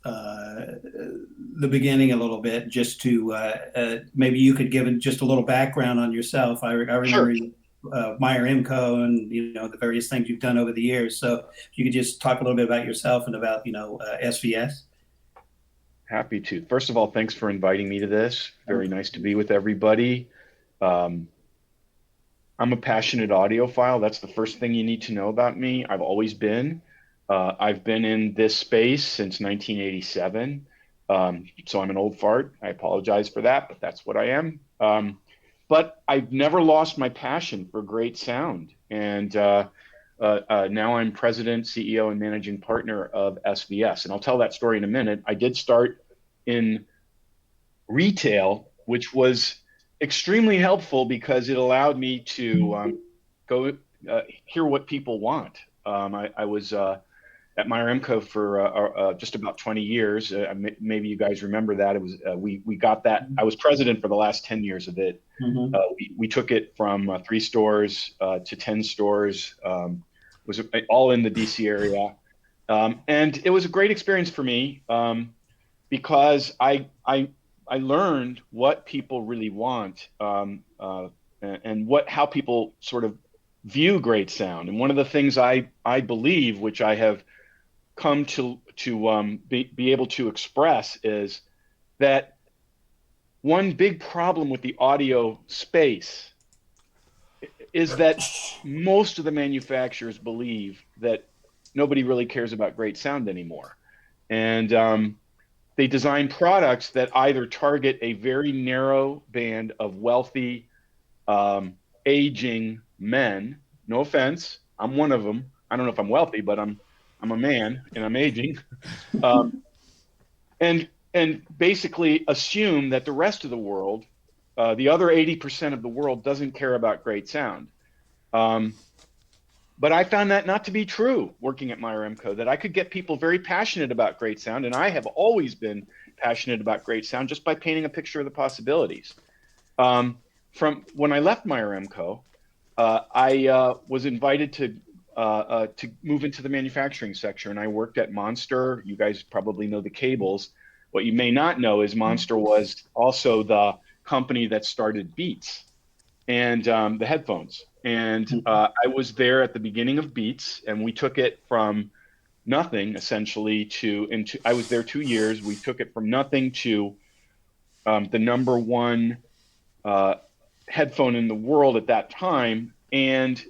the beginning a little bit, just to maybe you could give it just a little background on yourself. I Sure. remember MyerEmco and the various things you've done over the years. So if you could just talk a little bit about yourself and about SVS. Happy to. First of all, thanks for inviting me to this. Very nice to be with everybody. Um, I'm a passionate audiophile. That's the first thing you need to know about me. I've always been. I've been in this space since 1987. So I'm an old fart. I apologize for that, but that's what I am. But I've never lost my passion for great sound. And now I'm president, CEO, and managing partner of SVS. And I'll tell that story in a minute. I did start in retail, which was extremely helpful because it allowed me to go hear what people want. I was at MyerEmco for just about 20 years. Maybe you guys remember that. It was we got that. I was president for the last 10 years of it. Mm-hmm. We took it from 3 stores to 10 stores. Was all in the DC area, and it was a great experience for me because I learned what people really want, and how people sort of view great sound. And one of the things I believe, which I have come to be able to express, is that one big problem with the audio space is that most of the manufacturers believe that nobody really cares about great sound anymore. And they design products that either target a very narrow band of wealthy, aging men. No offense, I'm one of them. I don't know if I'm wealthy, but I'm a man and I'm aging. Um, and basically assume that the rest of the world, the other 80% of the world, doesn't care about great sound. Um, but I found that not to be true working at MyerEmco, that I could get people very passionate about great sound. And I have always been passionate about great sound just by painting a picture of the possibilities. From when I left MyerEmco, I was invited to move into the manufacturing sector, and I worked at Monster. You guys probably know the cables. What you may not know is Monster was also the company that started Beats and the headphones. And I was there at the beginning of Beats, and we took it from nothing essentially to into. I was there 2 years. We took it from nothing to the number one uh, headphone in the world at that time, and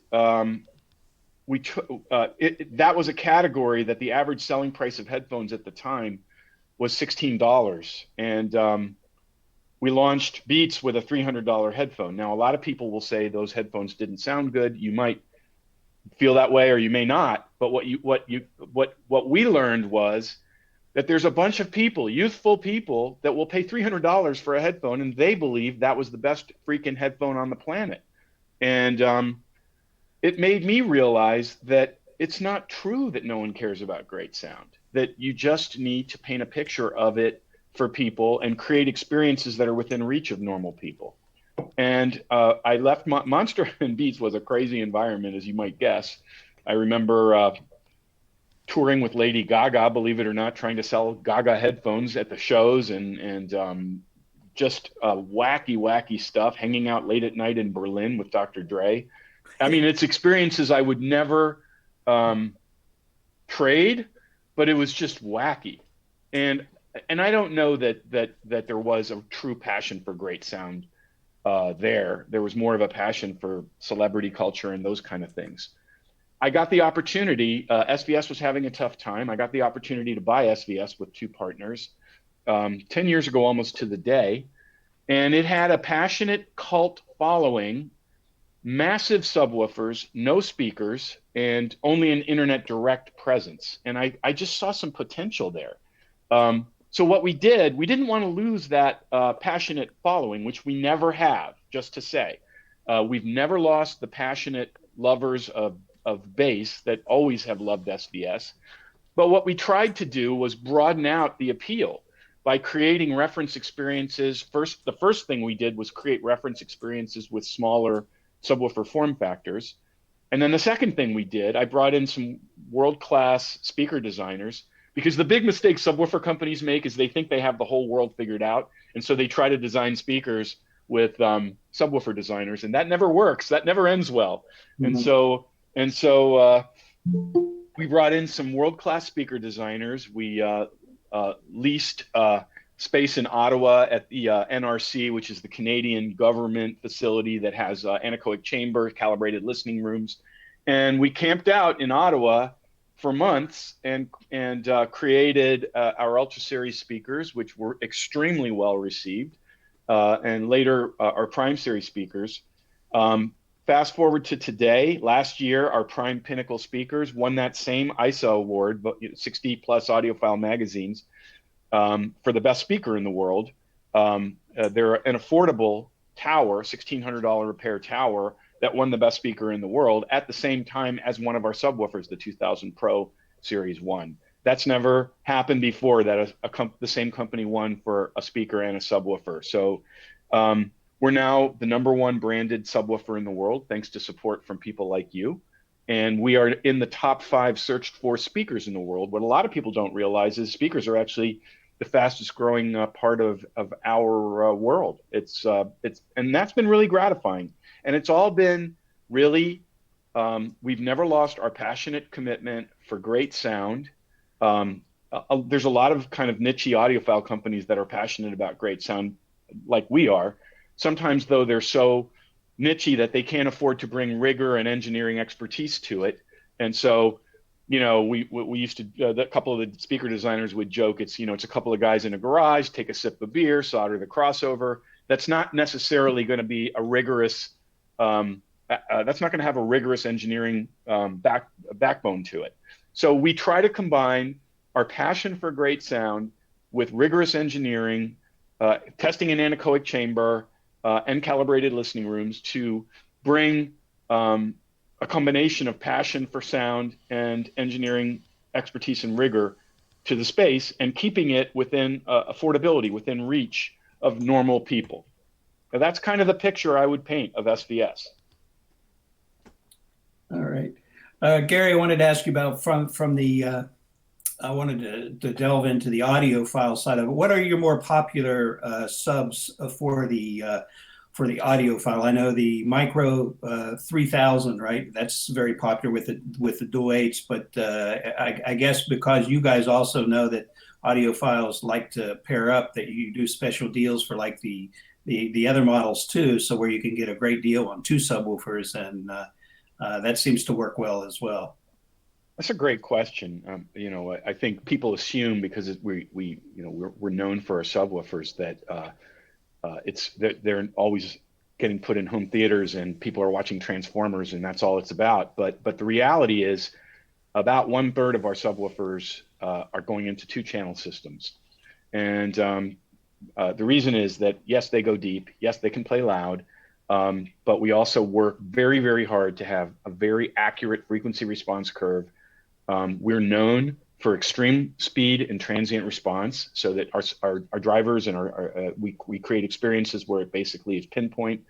we took that was a category that the average selling price of headphones at the time was $16, and we launched Beats with a $300 headphone. Now, a lot of people will say those headphones didn't sound good. You might feel that way, or you may not. But what we learned was that there's a bunch of people, youthful people, that will pay $300 for a headphone, and they believe that was the best freaking headphone on the planet. And it made me realize that it's not true that no one cares about great sound, that you just need to paint a picture of it for people and create experiences that are within reach of normal people. And I left Monster and Beats was a crazy environment, as you might guess. I remember touring with Lady Gaga, believe it or not, trying to sell Gaga headphones at the shows, and just wacky, wacky stuff, hanging out late at night in Berlin with Dr. Dre. I mean, it's experiences I would never trade, but it was just wacky. And I don't know that there was a true passion for great sound there. There was more of a passion for celebrity culture and those kind of things. I got the opportunity. SVS was having a tough time. I got the opportunity to buy SVS with 2 partners 10 years ago, almost to the day, and it had a passionate cult following, massive subwoofers, no speakers, and only an internet direct presence. And I just saw some potential there. So what we didn't want to lose that passionate following, which we never have, just to say. We've never lost the passionate lovers of bass that always have loved SVS. But what we tried to do was broaden out the appeal by creating reference experiences. The first thing we did was create reference experiences with smaller subwoofer form factors. And then the second thing we did, I brought in some world-class speaker designers because the big mistake subwoofer companies make is they think they have the whole world figured out. And so they try to design speakers with subwoofer designers, and that never works. That never ends well. And so we brought in some world-class speaker designers. We leased space in Ottawa at the NRC, which is the Canadian government facility that has anechoic chamber, calibrated listening rooms. And we camped out in Ottawa for months and created our Ultra Series speakers, which were extremely well received, and later our Prime Series speakers. Fast forward to today. Last year, our Prime Pinnacle speakers won that same ISO award, but 60 plus audiophile magazines, for the best speaker in the world. They're an affordable tower, $1,600 a pair tower, that won the best speaker in the world at the same time as one of our subwoofers, the 2000 Pro Series won. That's never happened before, that the same company won for a speaker and a subwoofer. So we're now the #1 branded subwoofer in the world, thanks to support from people like you. And we are in the top 5 searched for speakers in the world. What a lot of people don't realize is speakers are actually the fastest growing part of our world. And that's been really gratifying. And it's all been really, we've never lost our passionate commitment for great sound. There's a lot of kind of niche audiophile companies that are passionate about great sound like we are. Sometimes, though, they're so niche that they can't afford to bring rigor and engineering expertise to it. And so, we used to, a couple of the speaker designers would joke, it's a couple of guys in a garage, take a sip of beer, solder the crossover. That's not necessarily going to be a rigorous, that's not going to have a rigorous engineering backbone to it. So we try to combine our passion for great sound with rigorous engineering, testing in anechoic chamber, and calibrated listening rooms to bring a combination of passion for sound and engineering expertise and rigor to the space, and keeping it within affordability, within reach of normal people. Now, that's kind of the picture I would paint of SVS. All right. Gary, I wanted to ask you about from the, I wanted to delve into the audiophile side of it. What are your more popular subs for the audiophile? I know the Micro 3000, right? That's very popular with the dual 8s, but I guess because you guys also know that audiophiles like to pair up, that you do special deals for like the other models too, so where you can get a great deal on 2 subwoofers, and that seems to work well as well. That's a great question. I think people assume because we're known for our subwoofers that they're always getting put in home theaters and people are watching Transformers and that's all it's about. But the reality is about 1/3 of our subwoofers are going into 2-channel systems. And the reason is that, yes, they go deep. Yes, they can play loud. But we also work very, very hard to have a very accurate frequency response curve. We're known for extreme speed and transient response, so that our drivers and we create experiences where it basically is pinpoint,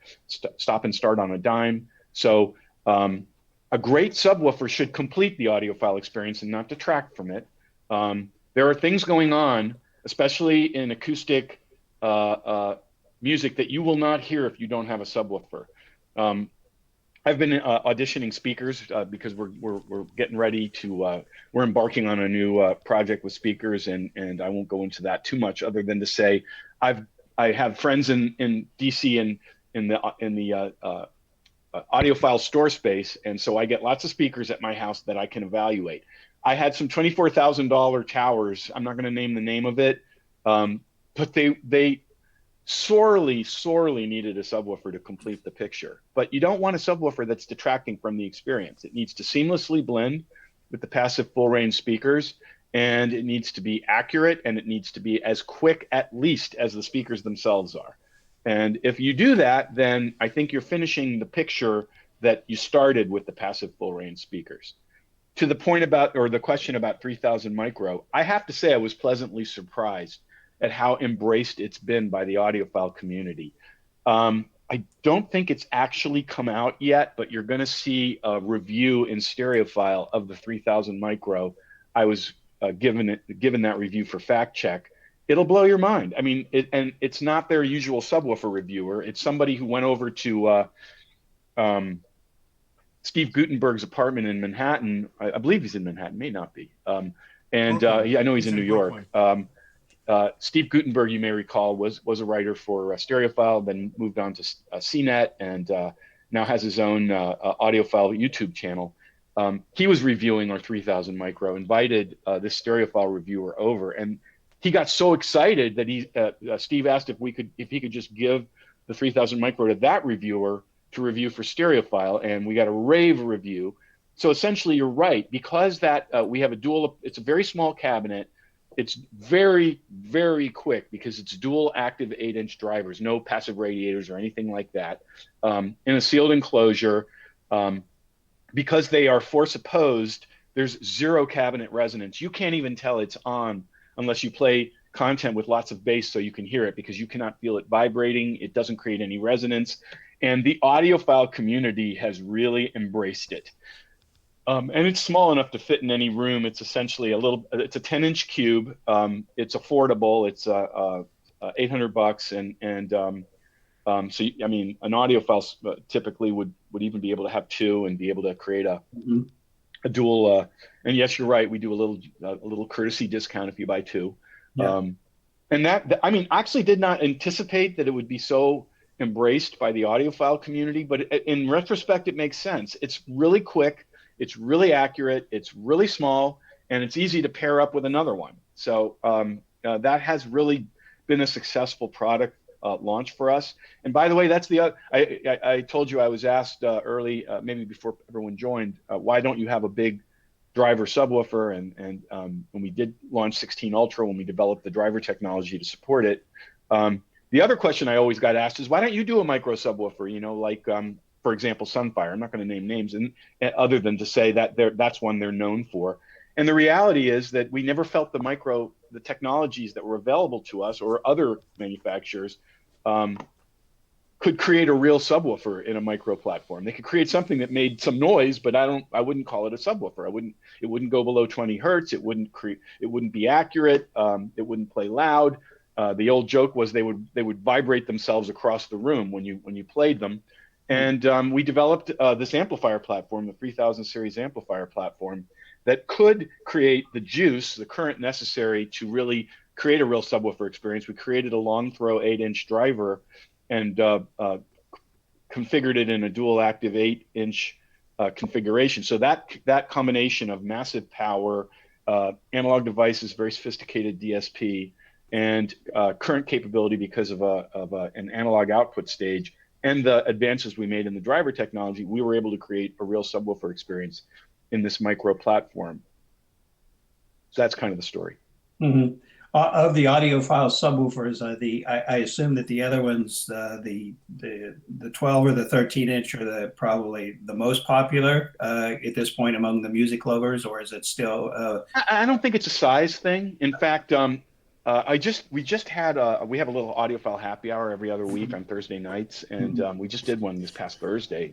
stop and start on a dime. So a great subwoofer should complete the audiophile experience and not detract from it. There are things going on, especially in acoustic music, that you will not hear if you don't have a subwoofer. I've been auditioning speakers because we're getting ready to we're embarking on a new project with speakers, and I won't go into that too much, other than to say I have friends in DC and in the audiophile store space, and so I get lots of speakers at my house that I can evaluate. I had some $24,000 towers. I'm not going to name the name of it, but they sorely needed a subwoofer to complete the picture. But you don't want a subwoofer that's detracting from the experience. It needs to seamlessly blend with the passive full range speakers, and it needs to be accurate, and it needs to be as quick, at least, as the speakers themselves are. And if you do that, then I think you're finishing the picture that you started with the passive full range speakers. To the point about, or the question about 3000 micro, I have to say I was pleasantly surprised at how embraced it's been by the audiophile community. I don't think it's actually come out yet, but you're going to see a review in Stereophile of the 3000 micro. I was given that review for fact check, it'll blow your mind. I mean, and it's not their usual subwoofer reviewer. It's somebody who went over to Steve Gutenberg's apartment in Manhattan. I believe he's in Manhattan, may not be. I know he's in New York. Steve Gutenberg, you may recall, was a writer for Stereophile, then moved on to CNET, and now has his own Audiophile YouTube channel. He was reviewing our 3000 micro, invited this Stereophile reviewer over, and he got so excited that Steve asked if he could just give the 3000 micro to that reviewer to review for Stereophile, and we got a rave review. So essentially, you're right, because we have it's a very small cabinet. It's very, very quick because it's dual active 8-inch drivers, no passive radiators or anything like that, in a sealed enclosure. Because they are force opposed, there's zero cabinet resonance. You can't even tell it's on unless you play content with lots of bass so you can hear it, because you cannot feel it vibrating. It doesn't create any resonance. And the audiophile community has really embraced it. And it's small enough to fit in any room. It's essentially it's a 10-inch cube. It's affordable. It's $800, so I mean, an audiophile typically would even be able to have two and be able to create a dual. And yes, you're right. We do a little courtesy discount if you buy two. Yeah. And I mean, I actually did not anticipate that it would be so embraced by the audiophile community, but in retrospect, it makes sense. It's really quick. It's really accurate. It's really small, and it's easy to pair up with another one. So that has really been a successful product launch for us. And by the way, that's I told you I was asked early, maybe before everyone joined, why don't you have a big driver subwoofer? And when we did launch 16 Ultra, when we developed the driver technology to support it, the other question I always got asked is, why don't you do a micro subwoofer? You know, like for example, Sunfire. I'm not going to name names, and other than to say that that's one they're known for. And the reality is that we never felt the technologies that were available to us or other manufacturers could create a real subwoofer in a micro platform. They could create something that made some noise, but I wouldn't call it a subwoofer. It wouldn't go below 20 hertz. It wouldn't be accurate. It wouldn't play loud. The old joke was they would vibrate themselves across the room when you played them. And we developed this amplifier platform, the 3000 series amplifier platform, that could create the current necessary to really create a real subwoofer experience. We created a long throw 8-inch driver and configured it in a dual active 8-inch configuration. So that combination of massive power, analog devices, very sophisticated DSP, and current capability because of an analog output stage, and the advances we made in the driver technology, we were able to create a real subwoofer experience in this micro platform. So that's kind of the story. Mm-hmm. Of the audiophile subwoofers, I assume that the other ones, the 12 or the 13-inch, are probably the most popular at this point among the music lovers, or is it still? I don't think it's a size thing. In fact, we have a little audiophile happy hour every other week on Thursday nights, and we just did one this past Thursday.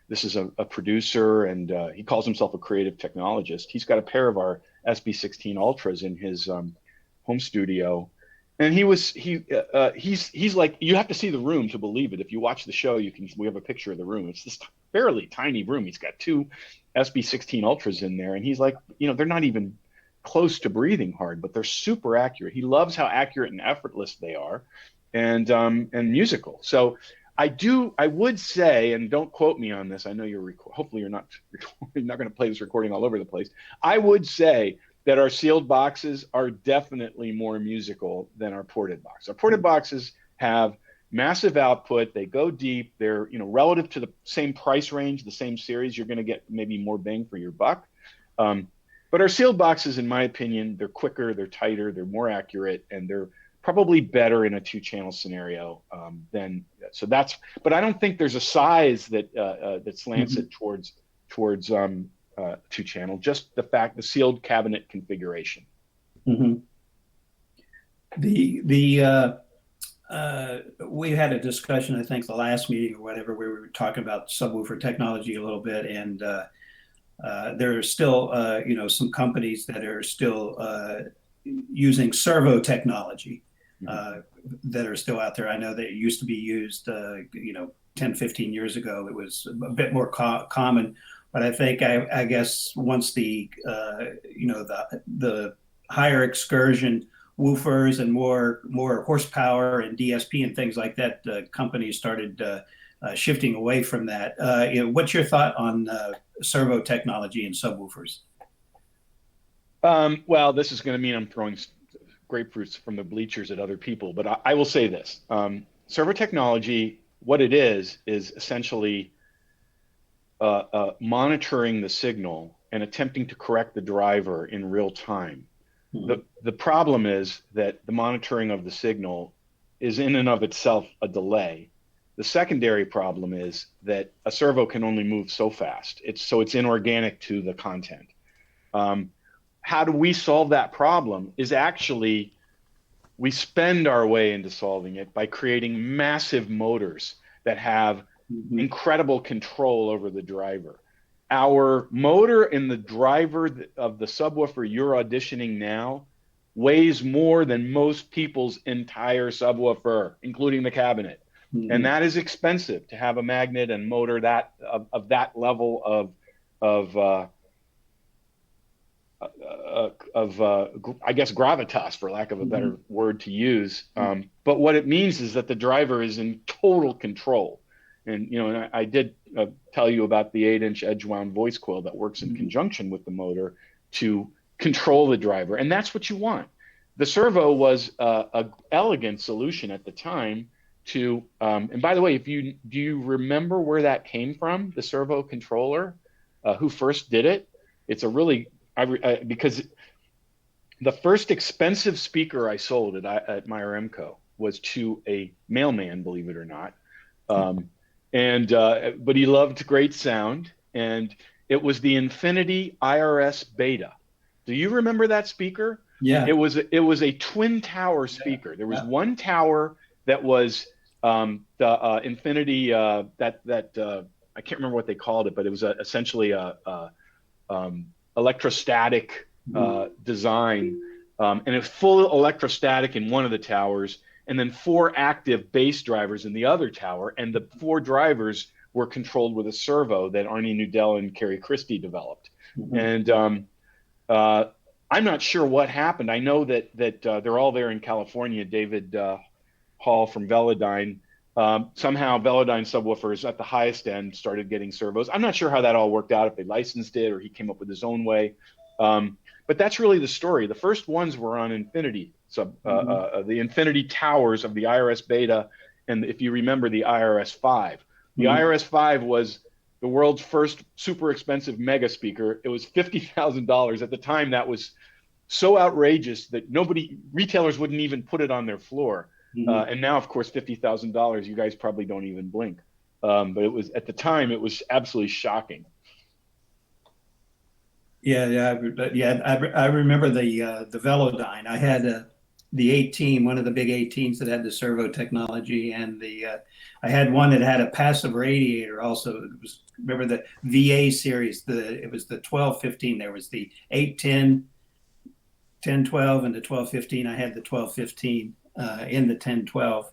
This is a producer, and he calls himself a creative technologist. He's got a pair of our SB16 Ultras in his home studio, and he's like, you have to see the room to believe it. If you watch the show, we have a picture of the room. It's this fairly tiny room. He's got two SB16 Ultras in there, and he's like, they're not even close to breathing hard, but they're super accurate. He loves how accurate and effortless they are, and musical. So I would say, and don't quote me on this, I know hopefully you're not going to play this recording all over the place. I would say that our sealed boxes are definitely more musical than our ported box. Our ported boxes have massive output. They go deep. They're, relative to the same price range, the same series, you're going to get maybe more bang for your buck. But our sealed boxes, in my opinion, they're quicker, they're tighter, they're more accurate, and they're probably better in a two-channel scenario but I don't think there's a size that slants it towards two-channel, just the sealed cabinet configuration. Mm-hmm. We had a discussion, I think the last meeting or whatever, where we were talking about subwoofer technology a little bit, and there are still, some companies that are still using servo technology that are still out there. I know that it used to be used, 10, 15 years ago. It was a bit more common, but I think I guess once the higher excursion woofers and more horsepower and DSP and things like that, companies started shifting away from that. What's your thought on servo technology and subwoofers? Well, this is going to mean I'm throwing grapefruits from the bleachers at other people, but I will say this. Servo technology, what it is essentially monitoring the signal and attempting to correct the driver in real time. The problem is that the monitoring of the signal is in and of itself a delay. The secondary problem is that a servo can only move so fast. It's inorganic to the content. How do we solve that problem is actually we spend our way into solving it by creating massive motors that have incredible control over the driver. Our motor in the driver of the subwoofer you're auditioning now weighs more than most people's entire subwoofer, including the cabinet. And that is expensive to have a magnet and motor of that level of I guess gravitas, for lack of a better word to use. But what it means is that the driver is in total control. And I did tell you about the 8-inch edge wound voice coil that works in conjunction with the motor to control the driver, and that's what you want. The servo was a elegant solution at the time to. And by the way, do you remember where that came from? The servo controller, who first did it? It's a really because the first expensive speaker I sold at MyerEmco was to a mailman, believe it or not. But he loved great sound, and it was the Infinity IRS Beta. Do you remember that speaker? Yeah. It was a twin tower speaker. There was one tower that was the Infinity I can't remember what they called it, but it was essentially a electrostatic design, and it's full electrostatic in one of the towers, and then 4 active bass drivers in the other tower, and the 4 drivers were controlled with a servo that Arnie Nudell and Kerry Christie developed. And I'm not sure what happened. I know that they're all there in California. David Hall from Velodyne. Somehow Velodyne subwoofers at the highest end started getting servos. I'm not sure how that all worked out, if they licensed it or he came up with his own way. But that's really the story. The first ones were on Infinity, the Infinity towers of the IRS Beta, and if you remember, the IRS 5. The IRS 5 was the world's first super expensive mega speaker. It was $50,000 at the time. That was so outrageous that retailers wouldn't even put it on their floor. And now, of course, $50,000, you guys probably don't even blink. But it was, at the time, it was absolutely shocking. I remember the Velodyne. I had the 18, one of the big 18s that had the servo technology, and I had one that had a passive radiator also. Remember the VA series? It was the 1215. There was the 810, 1012, and the 1215. I had the 1215 in the 1012.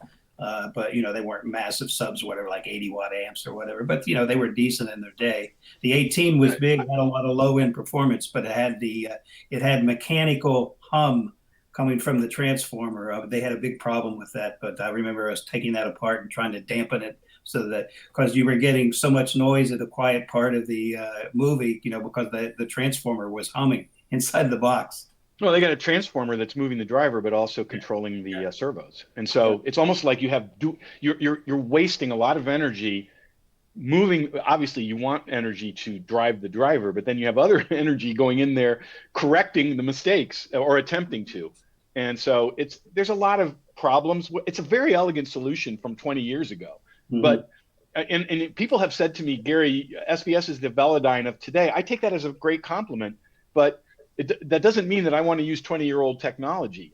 But they weren't massive subs, whatever, like 80-watt amps or whatever. But they were decent in their day. The 18 was big, had a lot of low-end performance, but it had mechanical hum coming from the transformer. They had a big problem with that, but I remember us taking that apart and trying to dampen it so that, because you were getting so much noise at the quiet part of the movie, because the transformer was humming inside the box. Well, they got a transformer that's moving the driver, but also controlling the servos. And so it's almost like you're wasting a lot of energy moving. Obviously, you want energy to drive the driver, but then you have other energy going in there correcting the mistakes or attempting to. And so there's a lot of problems. It's a very elegant solution from 20 years ago. But and people have said to me, Gary, SVS is the Velodyne of today. I take that as a great compliment, but that doesn't mean that I want to use 20-year-old technology.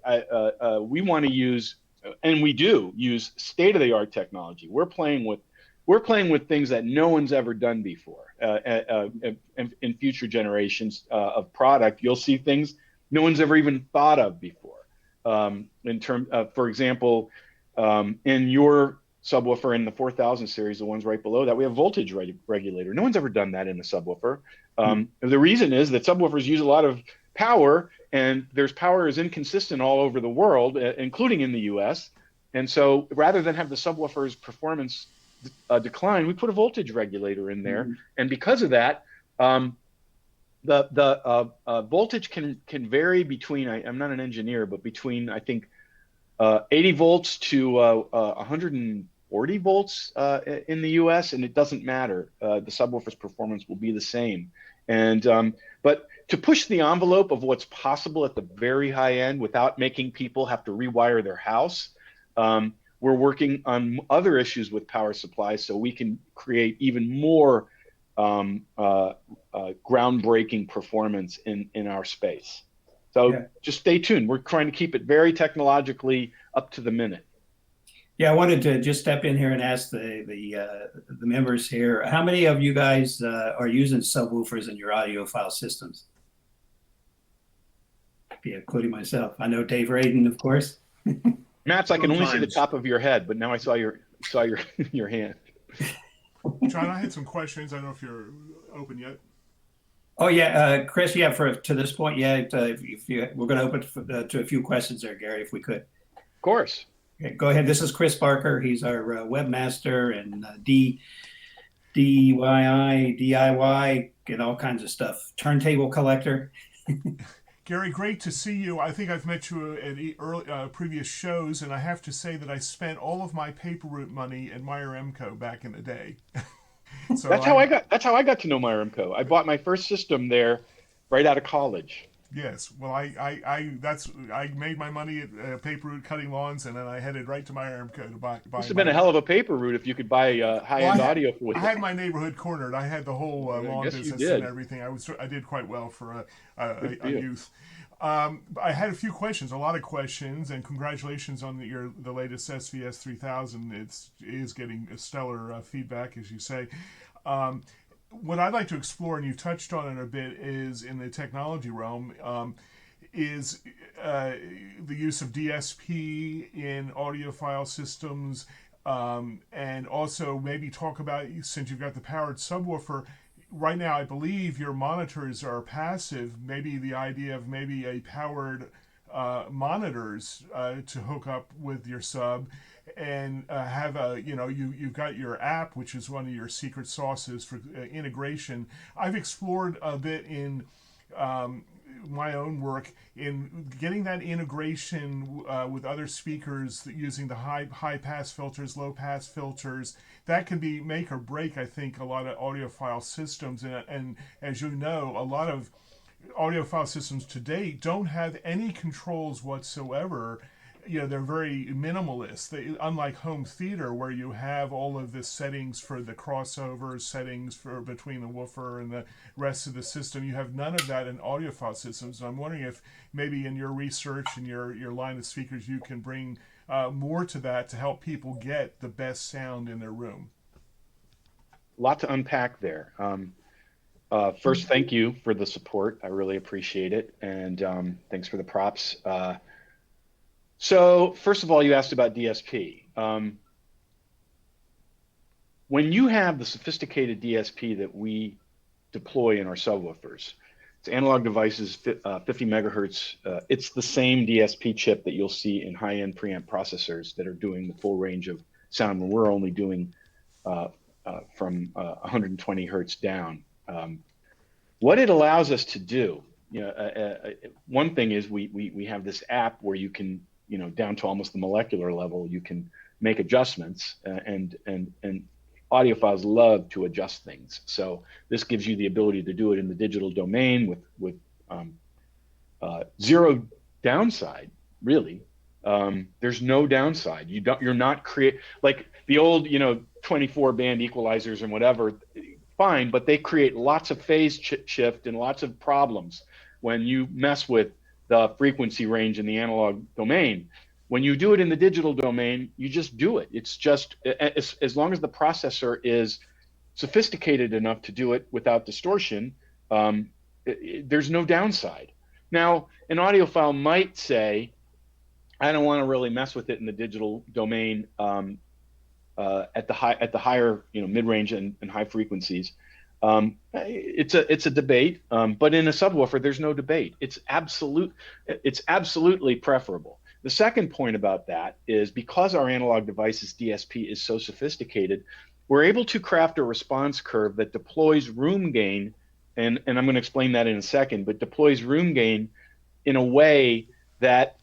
We want to use, and we do use, state-of-the-art technology. We're playing with we're playing with things that no one's ever done before. In future generations of product, you'll see things no one's ever even thought of before. In terms of, for example, in your subwoofer in the 4000 series, the ones right below that, we have voltage regulator. No one's ever done that in a subwoofer. The reason is that subwoofers use a lot of power, and power is inconsistent all over the world, including in the US. And so rather than have the subwoofer's performance decline, we put a voltage regulator in there. And because of that, the voltage can vary between, I'm not an engineer, but between, I think, 80 volts to 140 volts in the US, and it doesn't matter. The subwoofer's performance will be the same. And but to push the envelope of what's possible at the very high end without making people have to rewire their house, we're working on other issues with power supplies so we can create even more groundbreaking performance in our space. So just stay tuned. We're trying to keep it very technologically up to the minute. Yeah, I wanted to just step in here and ask the members here, how many of you guys are using subwoofers in your audiophile systems? Yeah, including myself. I know Dave Radin, of course. Matt, I can only see the top of your head, but now I saw your hand. John, I had some questions. I don't know if you're open yet. Oh yeah, Chris. Yeah, to this point, yeah. We're going to open to a few questions there, Gary, if we could. Of course. Okay, go ahead. This is Chris Barker. He's our webmaster and DIY, and all kinds of stuff. Turntable collector. Gary, great to see you. I think I've met you at previous shows, and I have to say that I spent all of my paper route money at MyerEmco back in the day. So that's how I got to know MyerEmco. I bought my first system there right out of college. Yes, well, I made my money at paper route cutting lawns, and then I headed right to MyerEmco to buy. This would have been a hell of a paper route if you could buy high-end audio for it. I had my neighborhood cornered. I had the whole lawn business and everything. I did quite well for a youth. I had a few questions, a lot of questions, and congratulations on the latest SVS 3000. It is getting a stellar feedback, as you say. What I'd like to explore, and you touched on it a bit, is in the technology realm, is the use of DSP in audiophile systems, and also maybe talk about, since you've got the powered subwoofer, right now I believe your monitors are passive, maybe the idea of maybe a powered monitors to hook up with your sub, and have you've got your app, which is one of your secret sauces for integration. I've explored a bit in my own work in getting that integration with other speakers using the high pass filters, low pass filters. That can be make or break, I think, a lot of audiophile systems. And as you know, a lot of audiophile systems today don't have any controls whatsoever. They're very minimalist. Unlike home theater, where you have all of the settings for the crossovers, settings for between the woofer and the rest of the system, you have none of that in audiophile systems. And I'm wondering if maybe in your research and your line of speakers, you can bring more to that to help people get the best sound in their room. A lot to unpack there. First, thank you for the support. I really appreciate it. And thanks for the props. So first of all, you asked about DSP. When you have the sophisticated DSP that we deploy in our subwoofers, it's analog devices, 50 megahertz. It's the same DSP chip that you'll see in high-end preamp processors that are doing the full range of sound when we're only doing from 120 hertz down. What it allows us to do, one thing is we have this app where you can, down to almost the molecular level, you can make adjustments, and audiophiles love to adjust things. So this gives you the ability to do it in the digital domain with zero downside, really. There's no downside. You're not like the old, 24 band equalizers and whatever, fine, but they create lots of phase shift and lots of problems when you mess with the frequency range in the analog domain. When you do it in the digital domain, you just do it. It's just, as long as the processor is sophisticated enough to do it without distortion, there's no downside. Now, an audiophile might say, I don't want to really mess with it in the digital domain at the higher, mid-range and high frequencies. It's a debate, but in a subwoofer, there's no debate. It's absolutely preferable. The second point about that is, because our analog device's DSP is so sophisticated, we're able to craft a response curve that deploys room gain, and I'm going to explain that in a second, but deploys room gain in a way that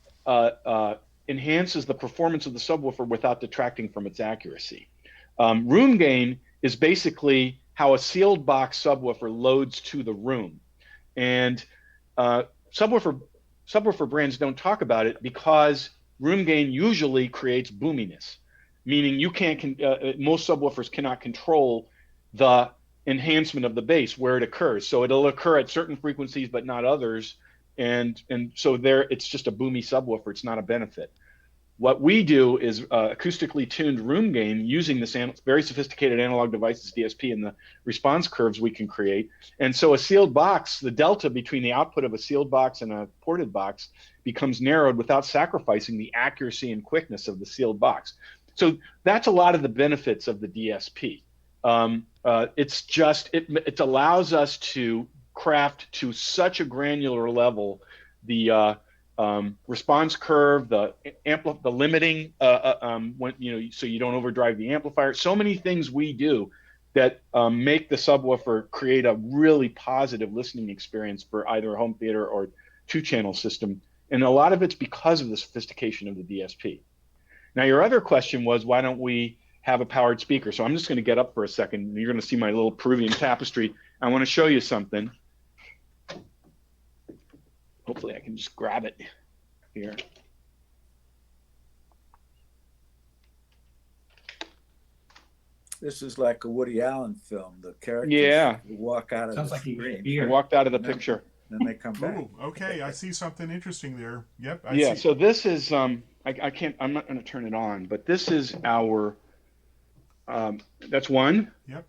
enhances the performance of the subwoofer without detracting from its accuracy. Room gain is basically how a sealed box subwoofer loads to the room. And subwoofer brands don't talk about it because room gain usually creates boominess, meaning you can't, most subwoofers cannot control the enhancement of the bass where it occurs. So it'll occur at certain frequencies, but not others. And so it's just a boomy subwoofer. It's not a benefit. What we do is acoustically tuned room gain using this very sophisticated analog devices DSP and the response curves we can create. And so a sealed box, the delta between the output of a sealed box and a ported box becomes narrowed without sacrificing the accuracy and quickness of the sealed box. So that's a lot of the benefits of the DSP. It allows us to craft to such a granular level the response curve, the limiting, so you don't overdrive the amplifier. So many things we do that make the subwoofer create a really positive listening experience for either a home theater or two-channel system. And a lot of it's because of the sophistication of the DSP. Now, your other question was, why don't we have a powered speaker? So I'm just going to get up for a second, and you're going to see my little Peruvian tapestry. I want to show you something. Hopefully I can just grab it here. This is like a Woody Allen film. The characters walk out of the screen. They walked out of the picture. Then they come back. Ooh, okay, I see something interesting there. Yep. I see. So this is, I'm not going to turn it on, but this is our, that's one. Yep.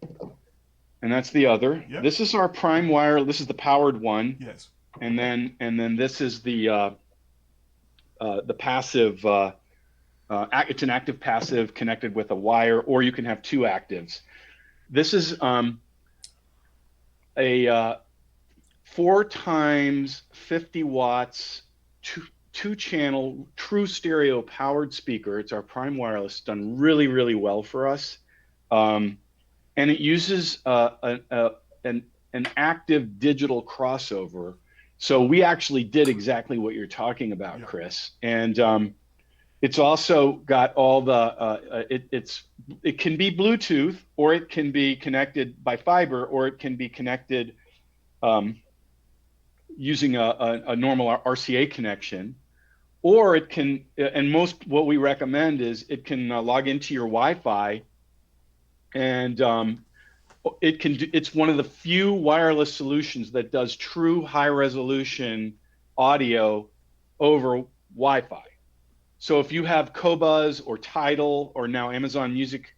And that's the other. Yep. This is our prime wire. This is the powered one. Yes. And then this is the passive. It's an active passive connected with a wire, or you can have two actives. This is a 4 times 50 watts two-channel true stereo powered speaker. It's our prime wireless, done really, really well for us, and it uses an active digital crossover. So we actually did exactly what you're talking about, Chris. And it's also got all the, it can be Bluetooth, or it can be connected by fiber, or it can be connected using a normal RCA connection, or it can, and what we recommend is it can log into your Wi-Fi, and it's one of the few wireless solutions that does true high resolution audio over Wi-Fi. So if you have Qobuz or Tidal or now Amazon Music,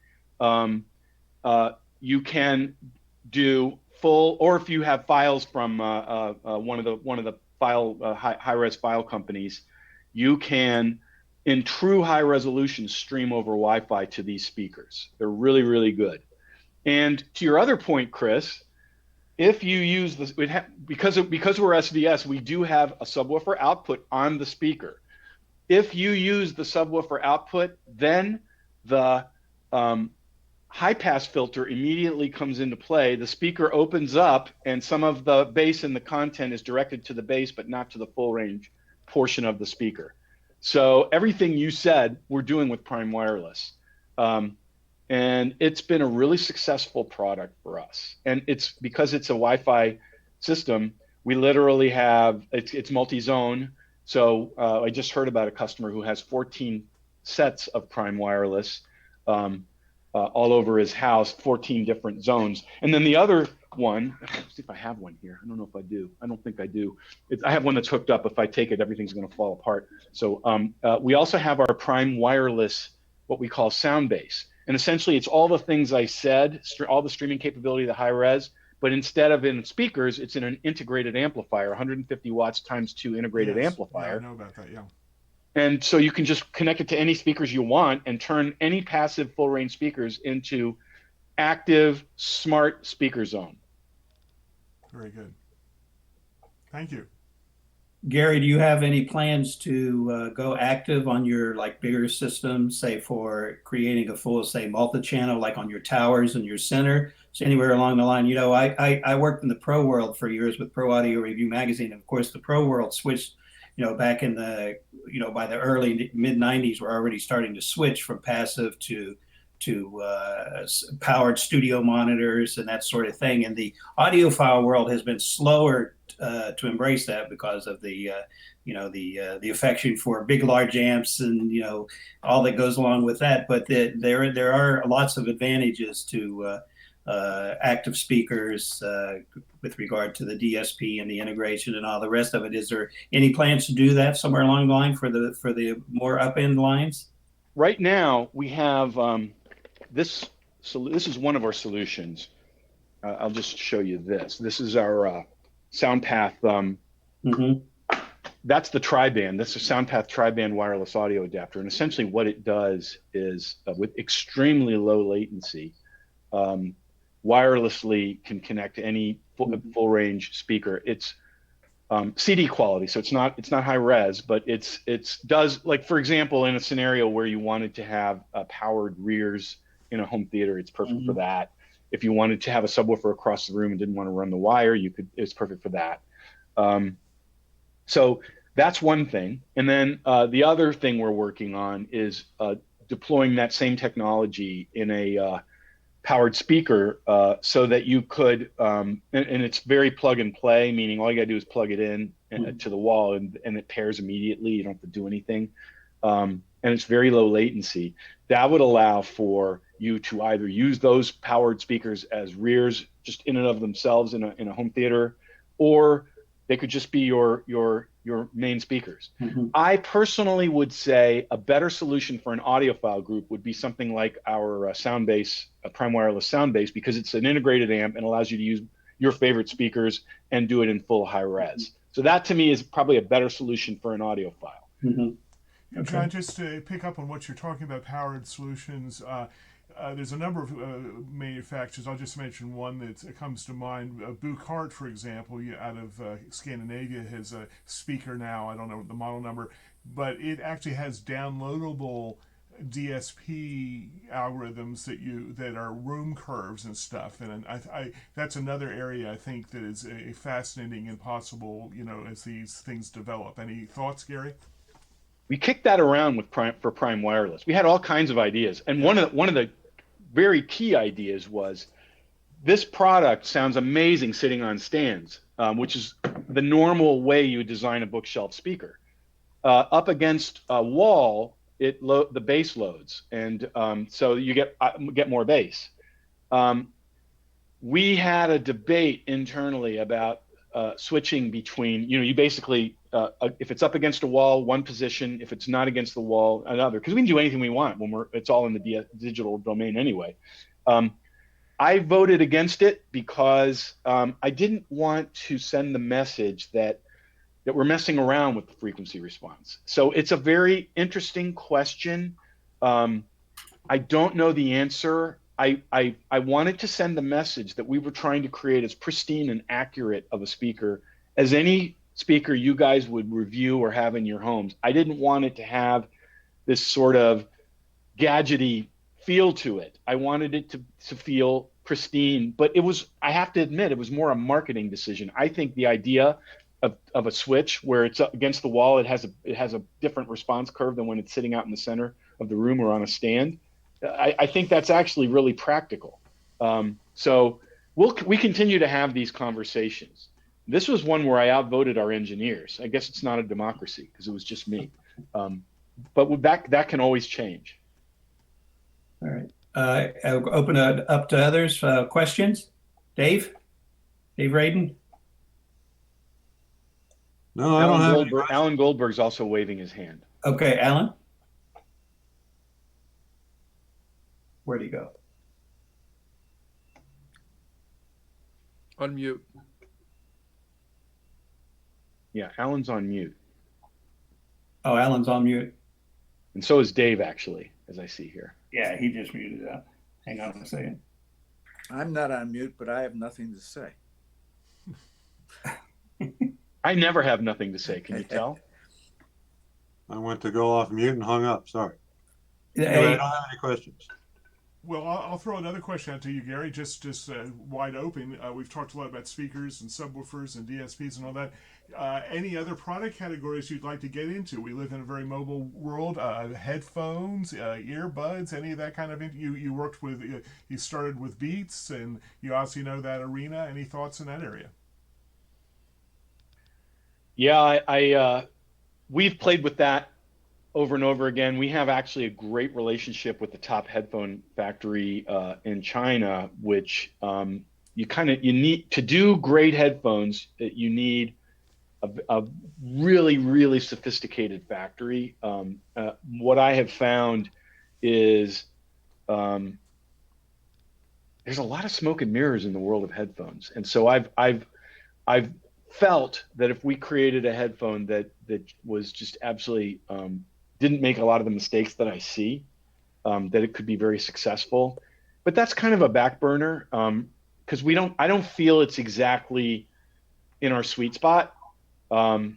you can do full, or if you have files from one of the file high-res file companies, you can, in true high resolution, stream over Wi-Fi to these speakers. They're really, really good. And to your other point, Chris, if you use this, because we're SVS, we do have a subwoofer output on the speaker. If you use the subwoofer output, then the high pass filter immediately comes into play. The speaker opens up, and some of the bass in the content is directed to the bass, but not to the full range portion of the speaker. So everything you said, we're doing with Prime Wireless. And it's been a really successful product for us. And it's because it's a Wi-Fi system, we literally have, it's multi-zone. So I just heard about a customer who has 14 sets of Prime Wireless. all over his house, 14 different zones. And then the other one, let's see if I have one here. I don't know if I do. I don't think I do. I have one that's hooked up. If I take it, everything's going to fall apart. So we also have our Prime wireless, what we call sound base. And essentially, it's all the things I said, all the streaming capability, the high res, but instead of in speakers, it's in an integrated amplifier, 150 watts times 2 integrated amplifier. Yeah, I know about that, yeah. And so you can just connect it to any speakers you want and turn any passive full range speakers into active smart speaker zone. Very good. Thank you. Gary, do you have any plans to go active on your bigger systems, say for creating a full, say, multi-channel, like on your towers and your center? So anywhere along the line, I worked in the pro world for years with Pro Audio Review magazine. Of course, the pro world switched, back in the, by the early mid 90s, we're already starting to switch from passive to powered studio monitors and that sort of thing. And the audiophile world has been slower to embrace that because of the affection for big, large amps and all that goes along with that. But there are lots of advantages to active speakers with regard to the DSP and the integration and all the rest of it. Is there any plans to do that somewhere along the line for the more up end lines? Right now, we have this. So this is one of our solutions. I'll just show you this. This is our SoundPath. That's the tri-band. That's a SoundPath tri-band wireless audio adapter. And essentially what it does is with extremely low latency, wirelessly can connect to any full range speaker. It's CD quality, so it's not high res, but it's does, like, for example, in a scenario where you wanted to have powered rears in a home theater, it's perfect for that. If you wanted to have a subwoofer across the room and didn't want to run the wire, it's perfect for that. So that's one thing. And then the other thing we're working on is deploying that same technology in a powered speaker so that you could, and it's very plug and play, meaning all you gotta do is plug it in to the wall and it pairs immediately. You don't have to do anything. And it's very low latency. That would allow for you to either use those powered speakers as rears just in and of themselves in a home theater, or they could just be your main speakers. I personally would say a better solution for an audiophile group would be something like our Soundbase, Prime Wireless Soundbase, because it's an integrated amp and allows you to use your favorite speakers and do it in full high res. So that to me is probably a better solution for an audiophile. Okay. John, just to pick up on what you're talking about, powered solutions, there's a number of manufacturers. I'll just mention one that comes to mind. Buchart, for example, out of Scandinavia, has a speaker now. I don't know the model number, but it actually has downloadable DSP algorithms that are room curves and stuff. And that's another area I think that is a fascinating and possible, as these things develop. Any thoughts, Gary? We kicked that around for Prime Wireless. We had all kinds of ideas, and one of the very key ideas was this product sounds amazing sitting on stands, which is the normal way you design a bookshelf speaker. Up against a wall, the bass loads, and so you get more bass. We had a debate internally about switching between, you basically, if it's up against a wall, one position; if it's not against the wall, another. Because we can do anything we want when it's all in the digital domain anyway. I voted against it because I didn't want to send the message that we're messing around with the frequency response. So it's a very interesting question. I don't know the answer. I wanted to send the message that we were trying to create as pristine and accurate of a speaker as any speaker you guys would review or have in your homes. I didn't want it to have this sort of gadgety feel to it. I wanted it to feel pristine, but I have to admit, it was more a marketing decision. I think the idea of a switch where it's up against the wall, it has a different response curve than when it's sitting out in the center of the room or on a stand. I think that's actually really practical. So we continue to have these conversations. This was one where I outvoted our engineers. I guess it's not a democracy because it was just me. But that can always change. All right. I'll open it up to others. Questions? Dave Radin? No, I don't have any. Alan Goldberg's also waving his hand. Okay, Alan? Where'd he go? Unmute. Yeah, Alan's on mute. Oh, Alan's on mute. And so is Dave, actually, as I see here. Yeah, he just muted up. Hang on a second. I'm not on mute, but I have nothing to say. I never have nothing to say. Can you tell? I went to go off mute and hung up. Sorry. Hey, Anyway, I don't have any questions. Well, I'll throw another question out to you, Gary, just wide open. We've talked a lot about speakers and subwoofers and DSPs and all that. Any other product categories you'd like to get into? We live in a very mobile world. Headphones, earbuds, any of that kind of thing. You worked with, you started with Beats, and you obviously know that arena. Any thoughts in that area? Yeah, we've played with that over and over again. We have actually a great relationship with the top headphone factory in China, which you need to do great headphones. You need a really, really sophisticated factory. What I have found is there's a lot of smoke and mirrors in the world of headphones, and so I've felt that if we created a headphone that was just absolutely didn't make a lot of the mistakes that I see, that it could be very successful. But that's kind of a back burner because I don't feel it's exactly in our sweet spot. I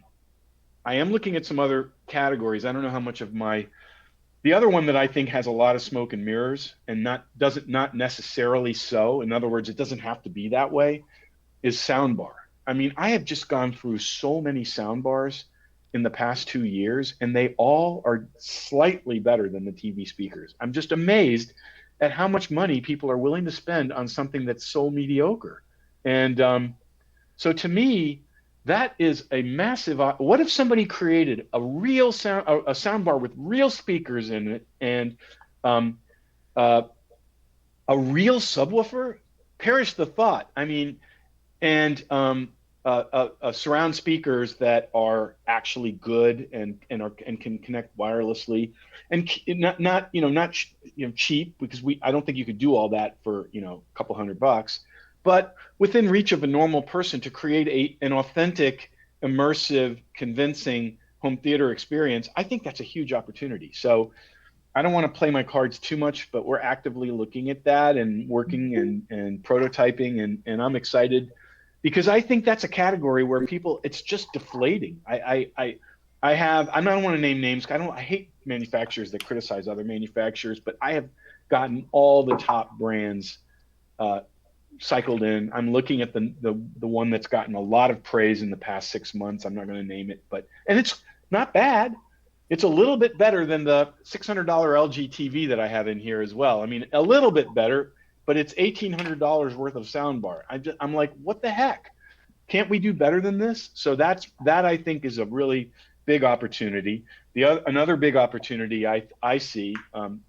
am looking at some other categories. I don't know how much of the other one that I think has a lot of smoke and mirrors and not necessarily so. In other words, it doesn't have to be that way, is soundbar. I mean, I have just gone through so many soundbars in the past 2 years, and they all are slightly better than the TV speakers. I'm just amazed at how much money people are willing to spend on something that's so mediocre. And so to me, that is a massive. What if somebody created a real soundbar with real speakers in it and a real subwoofer? Perish the thought. I mean, and surround speakers that are actually good and can connect wirelessly, and not cheap, because I don't think you could do all that for a couple $100, but within reach of a normal person to create an authentic, immersive, convincing home theater experience. I think that's a huge opportunity. So I don't want to play my cards too much, but we're actively looking at that and working and prototyping, and I'm excited. Because I think that's a category where it's just deflating. I don't want to name names. I hate manufacturers that criticize other manufacturers, but I have gotten all the top brands cycled in. I'm looking at the one that's gotten a lot of praise in the past 6 months. I'm not going to name it, and it's not bad. It's a little bit better than the $600 LG TV that I have in here as well. I mean, a little bit better. But it's $1,800 worth of soundbar. I'm like, what the heck? Can't we do better than this? So that I think is a really big opportunity. Another big opportunity I see.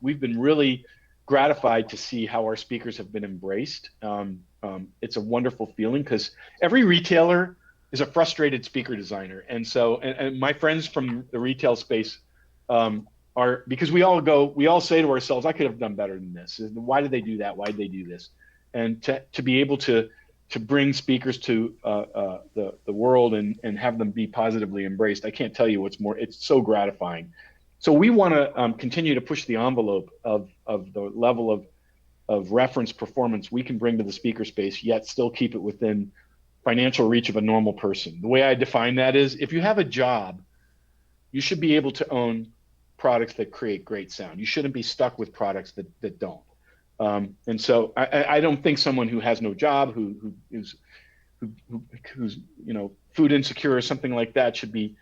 We've been really gratified to see how our speakers have been embraced. It's a wonderful feeling because every retailer is a frustrated speaker designer, and so and my friends from the retail space because we all say to ourselves, I could have done better than this. Why did they do that? Why did they do this? And to be able to bring speakers to the world and have them be positively embraced, I can't tell you what's more. It's so gratifying. So we want to continue to push the envelope of the level of reference performance we can bring to the speaker space, yet still keep it within financial reach of a normal person. The way I define that is, if you have a job, you should be able to own products that create great sound. You shouldn't be stuck with products that don't. And so I don't think someone who has no job, who's food insecure or something like that should be.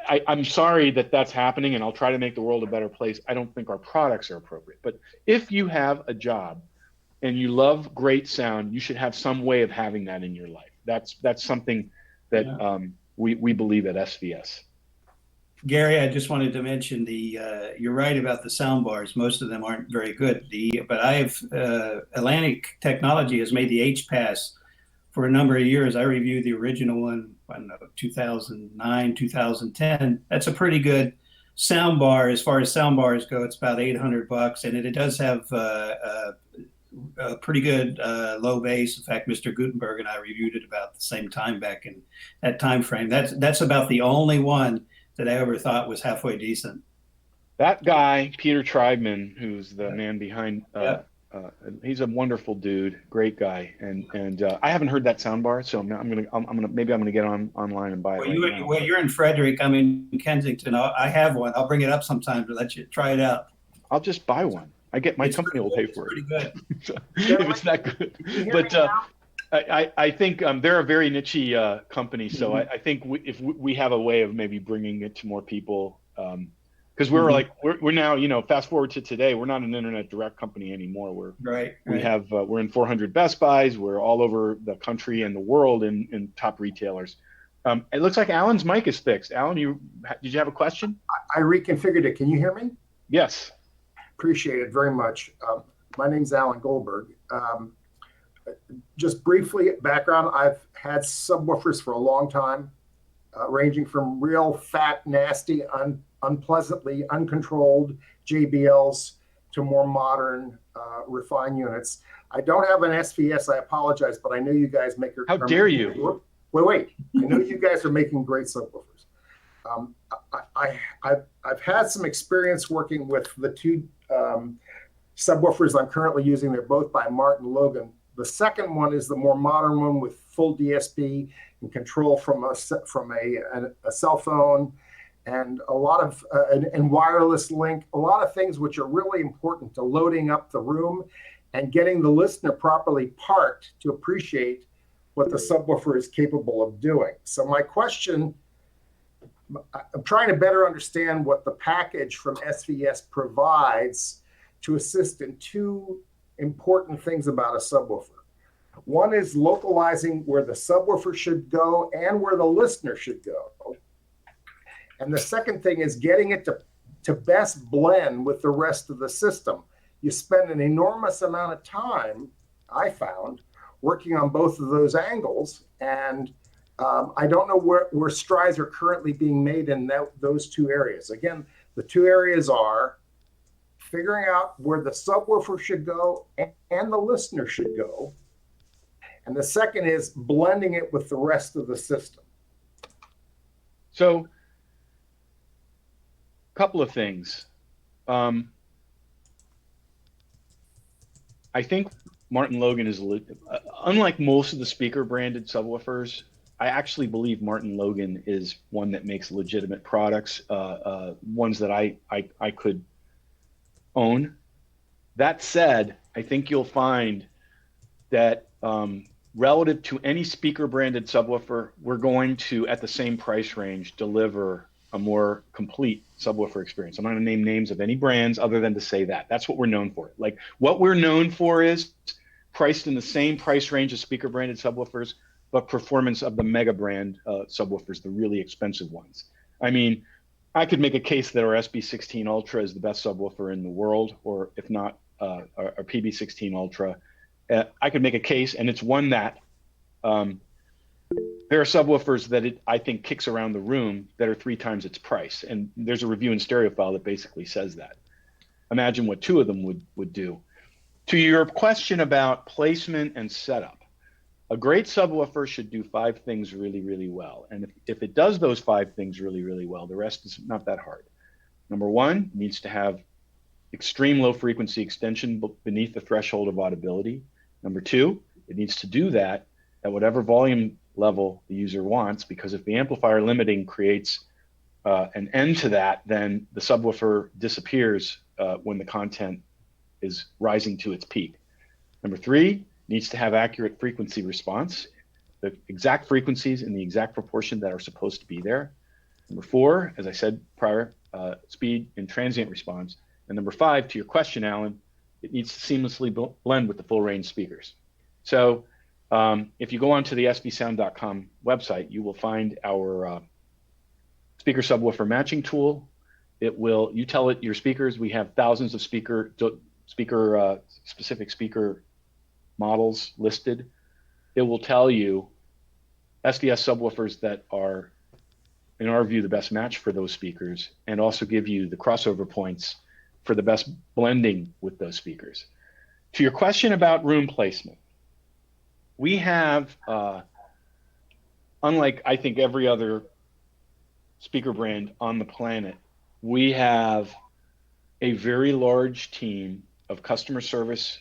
I'm sorry that that's happening, and I'll try to make the world a better place. I don't think our products are appropriate. But if you have a job and you love great sound, you should have some way of having that in your life. That's something that we believe at SVS. Gary, I just wanted to mention you're right about the sound bars. Most of them aren't very good. But Atlantic Technology has made the H-Pass for a number of years. I reviewed the original one, I don't know, 2009, 2010. That's a pretty good sound bar. As far as sound bars go, it's about $800, and it does have a pretty good low bass. In fact, Mr. Gutenberg and I reviewed it about the same time back in that time frame. That's about the only one that I ever thought was halfway decent. That guy, Peter Tribeman, who's the man behind, he's a wonderful dude, great guy, and I haven't heard that soundbar, so I'm gonna get online and buy it. Well, you're in Frederick. I'm in Kensington. I have one. I'll bring it up sometime to let you try it out. I'll just buy one. My company will pay for it. Pretty good. If it's that good, but I think they're a very niche company, so I think if we have a way of maybe bringing it to more people, because we're now, fast forward to today, we're not an internet direct company anymore. We're in 400 Best Buys. We're all over the country and the world in top retailers. It looks like Alan's mic is fixed. Alan, did you have a question? I reconfigured it. Can you hear me? Yes. Appreciate it very much. My name's Alan Goldberg. Just briefly, background, I've had subwoofers for a long time, ranging from real fat, nasty, unpleasantly uncontrolled JBLs to more modern, refined units. I don't have an SVS, I apologize, but I know you guys make your— How dare you? Wait. I know you guys are making great subwoofers. I've had some experience working with the two subwoofers I'm currently using. They're both by Martin Logan. The second one is the more modern one with full DSP and control from a cell phone, and a lot of and wireless link, a lot of things which are really important to loading up the room and getting the listener properly parked to appreciate what the subwoofer is capable of doing. So my question, I'm trying to better understand what the package from SVS provides to assist in two important things about a subwoofer. One is localizing where the subwoofer should go and where the listener should go. And the second thing is getting it to best blend with the rest of the system. You spend an enormous amount of time, I found, working on both of those angles, and I don't know where strides are currently being made in those two areas. Again, the two areas are figuring out where the subwoofer should go and the listener should go. And the second is blending it with the rest of the system. So, a couple of things. I think Martin Logan is, unlike most of the speaker branded subwoofers, I actually believe Martin Logan is one that makes legitimate products, ones that I could own. That said, I think you'll find that relative to any speaker branded subwoofer, we're going to, at the same price range, deliver a more complete subwoofer experience. I'm not going to name names of any brands other than to say that. That's what we're known for. Like, what we're known for is priced in the same price range as speaker branded subwoofers, but performance of the mega brand subwoofers, the really expensive ones. I mean, I could make a case that our SB16 Ultra is the best subwoofer in the world, or if not, our PB16 Ultra. I could make a case, and it's one that there are subwoofers that I think kicks around the room that are 3 times its price. And there's a review in Stereophile that basically says that. Imagine what 2 of them would do. To your question about placement and setup, a great subwoofer should do 5 things really, really well. And if it does those 5 things really, really well, the rest is not that hard. Number 1, it needs to have extreme low frequency extension beneath the threshold of audibility. Number 2, it needs to do that at whatever volume level the user wants, because if the amplifier limiting creates an end to that, then the subwoofer disappears when the content is rising to its peak. Number 3, needs to have accurate frequency response, the exact frequencies in the exact proportion that are supposed to be there. Number 4, as I said prior, speed and transient response. And number 5, to your question, Alan, it needs to seamlessly blend with the full range speakers. So if you go onto the svsound.com website, you will find our speaker subwoofer matching tool. You tell it your speakers. We have thousands of specific speaker models listed. It will tell you SVS subwoofers that are, in our view, the best match for those speakers, and also give you the crossover points for the best blending with those speakers. To your question about room placement, we have, unlike I think every other speaker brand on the planet, we have a very large team of customer service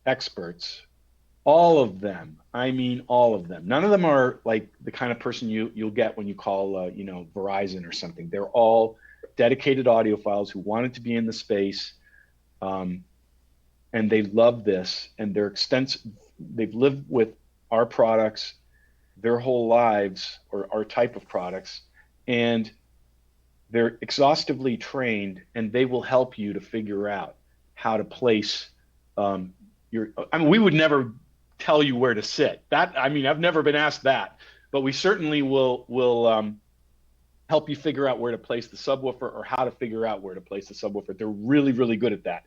experts. All of them, I mean all of them. None of them are like the kind of person you'll get when you call Verizon or something. They're all dedicated audiophiles who wanted to be in the space, and they love this, and they've lived with our products their whole lives, or our type of products, and they're exhaustively trained, and they will help you to figure out how to place we would never tell you where to sit. I've never been asked that, but we certainly will help you figure out where to place the subwoofer, or how to figure out where to place the subwoofer. They're really, really good at that.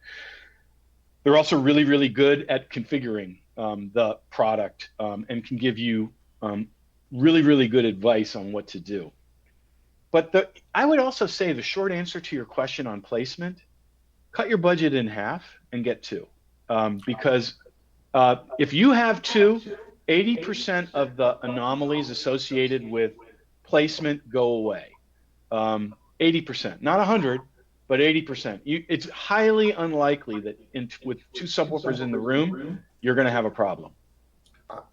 They're also really, really good at configuring the product, and can give you really, really good advice on what to do. But I would also say the short answer to your question on placement, cut your budget in half and get two. Because if you have two, 80% of the anomalies associated with placement go away. 80%, not 100, but 80%. It's highly unlikely that with two subwoofers in the room, you're going to have a problem.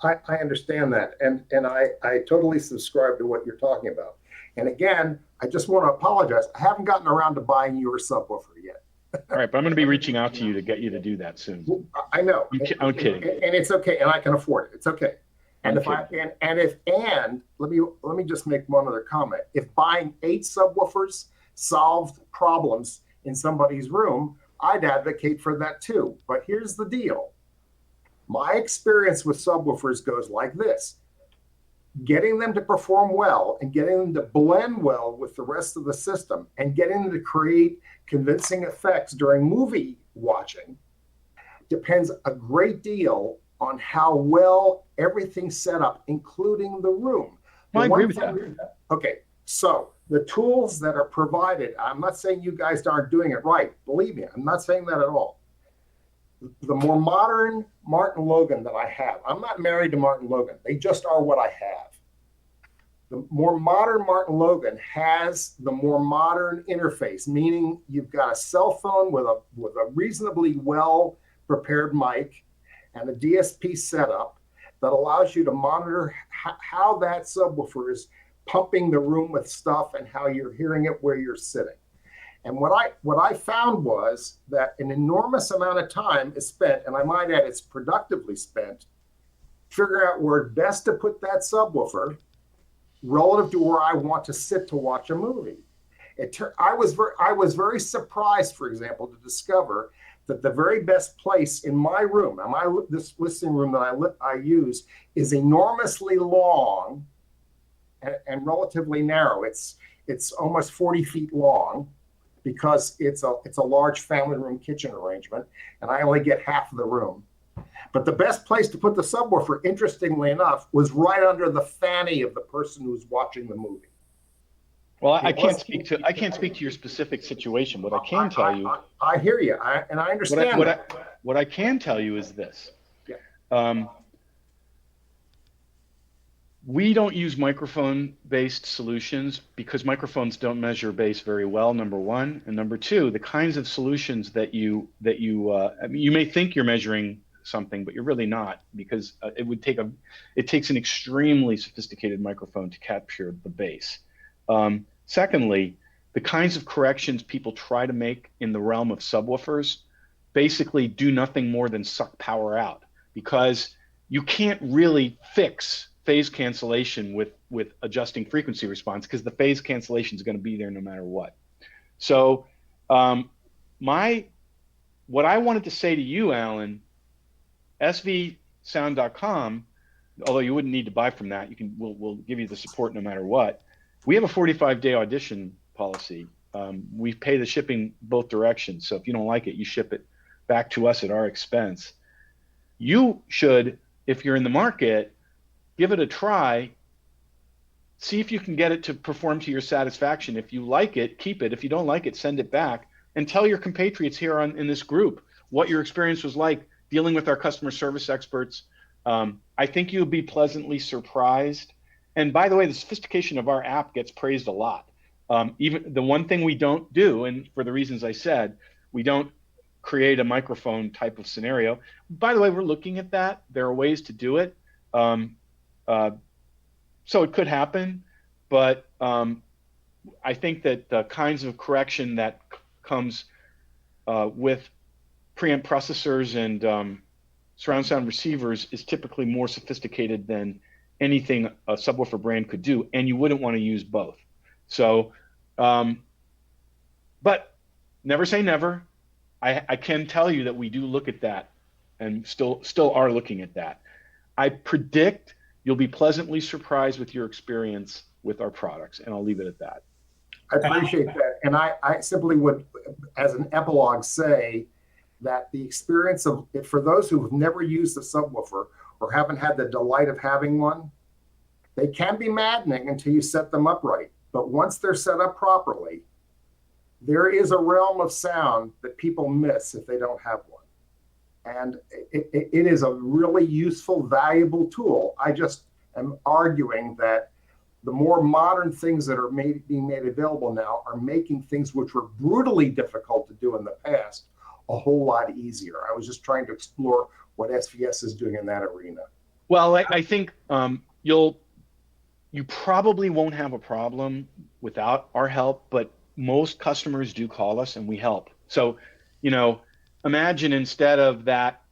I understand that, and I totally subscribe to what you're talking about. And again, I just want to apologize. I haven't gotten around to buying your subwoofer yet. All right, but I'm going to be reaching out to you to get you to do that soon. I know. I'm kidding. And it's okay, and I can afford it. It's okay. And let me just make one other comment. If buying 8 subwoofers solved problems in somebody's room, I'd advocate for that too. But here's the deal. My experience with subwoofers goes like this. Getting them to perform well and getting them to blend well with the rest of the system and getting them to create convincing effects during movie watching depends a great deal on how well everything's set up, including the room. I agree with that. Okay, so the tools that are provided, I'm not saying you guys aren't doing it right. Believe me, I'm not saying that at all. The more modern Martin Logan that I have, I'm not married to Martin Logan. They just are what I have. The more modern Martin Logan has the more modern interface, meaning you've got a cell phone with a reasonably well prepared mic and a DSP setup that allows you to monitor how that subwoofer is pumping the room with stuff and how you're hearing it where you're sitting. And what I found was that an enormous amount of time is spent, and I might add it's productively spent, figuring out where best to put that subwoofer relative to where I want to sit to watch a movie. I was very surprised, for example, to discover that the very best place in my room, and this listening room that I use, is enormously long and relatively narrow. It's almost 40 feet long, because it's a large family room kitchen arrangement, and I only get half of the room. But the best place to put the subwoofer, interestingly enough, was right under the fanny of the person who's watching the movie. Well, I can't speak to your specific situation. What I can tell you, I hear you, and I understand. What I can tell you is this. Yeah. We don't use microphone-based solutions because microphones don't measure bass very well, number one. And number two, the kinds of solutions that you may think you're measuring something, but you're really not, because it takes an extremely sophisticated microphone to capture the bass. Secondly, the kinds of corrections people try to make in the realm of subwoofers basically do nothing more than suck power out, because you can't really fix phase cancellation with adjusting frequency response, because the phase cancellation is going to be there no matter what. So what I wanted to say to you, Alan, svsound.com, although you wouldn't need to buy from that, we'll give you the support no matter what. We have a 45-day audition policy. We pay the shipping both directions. So if you don't like it, you ship it back to us at our expense. You should, if you're in the market, give it a try. See if you can get it to perform to your satisfaction. If you like it, keep it. If you don't like it, send it back. And tell your compatriots here in this group what your experience was like dealing with our customer service experts. I think you'll be pleasantly surprised. And by the way, the sophistication of our app gets praised a lot. Even the one thing we don't do, and for the reasons I said, we don't create a microphone type of scenario. By the way, we're looking at that. There are ways to do it. So it could happen, but I think that the kinds of correction that comes with preamp processors and surround sound receivers is typically more sophisticated than anything a subwoofer brand could do, and you wouldn't want to use both. So, but never say never. I can tell you that we do look at that and still are looking at that. I predict you'll be pleasantly surprised with your experience with our products, and I'll leave it at that. I appreciate that. And I simply would, as an epilogue, say that the experience of, for those who have never used a subwoofer or haven't had the delight of having one, they can be maddening until you set them up right. But once they're set up properly, there is a realm of sound that people miss if they don't have one. And it is a really useful, valuable tool. I just am arguing that the more modern things that are being made available now are making things which were brutally difficult to do in the past a whole lot easier. I was just trying to explore what SVS is doing in that arena. Well, I think you probably won't have a problem without our help, but most customers do call us and we help. So, imagine instead of that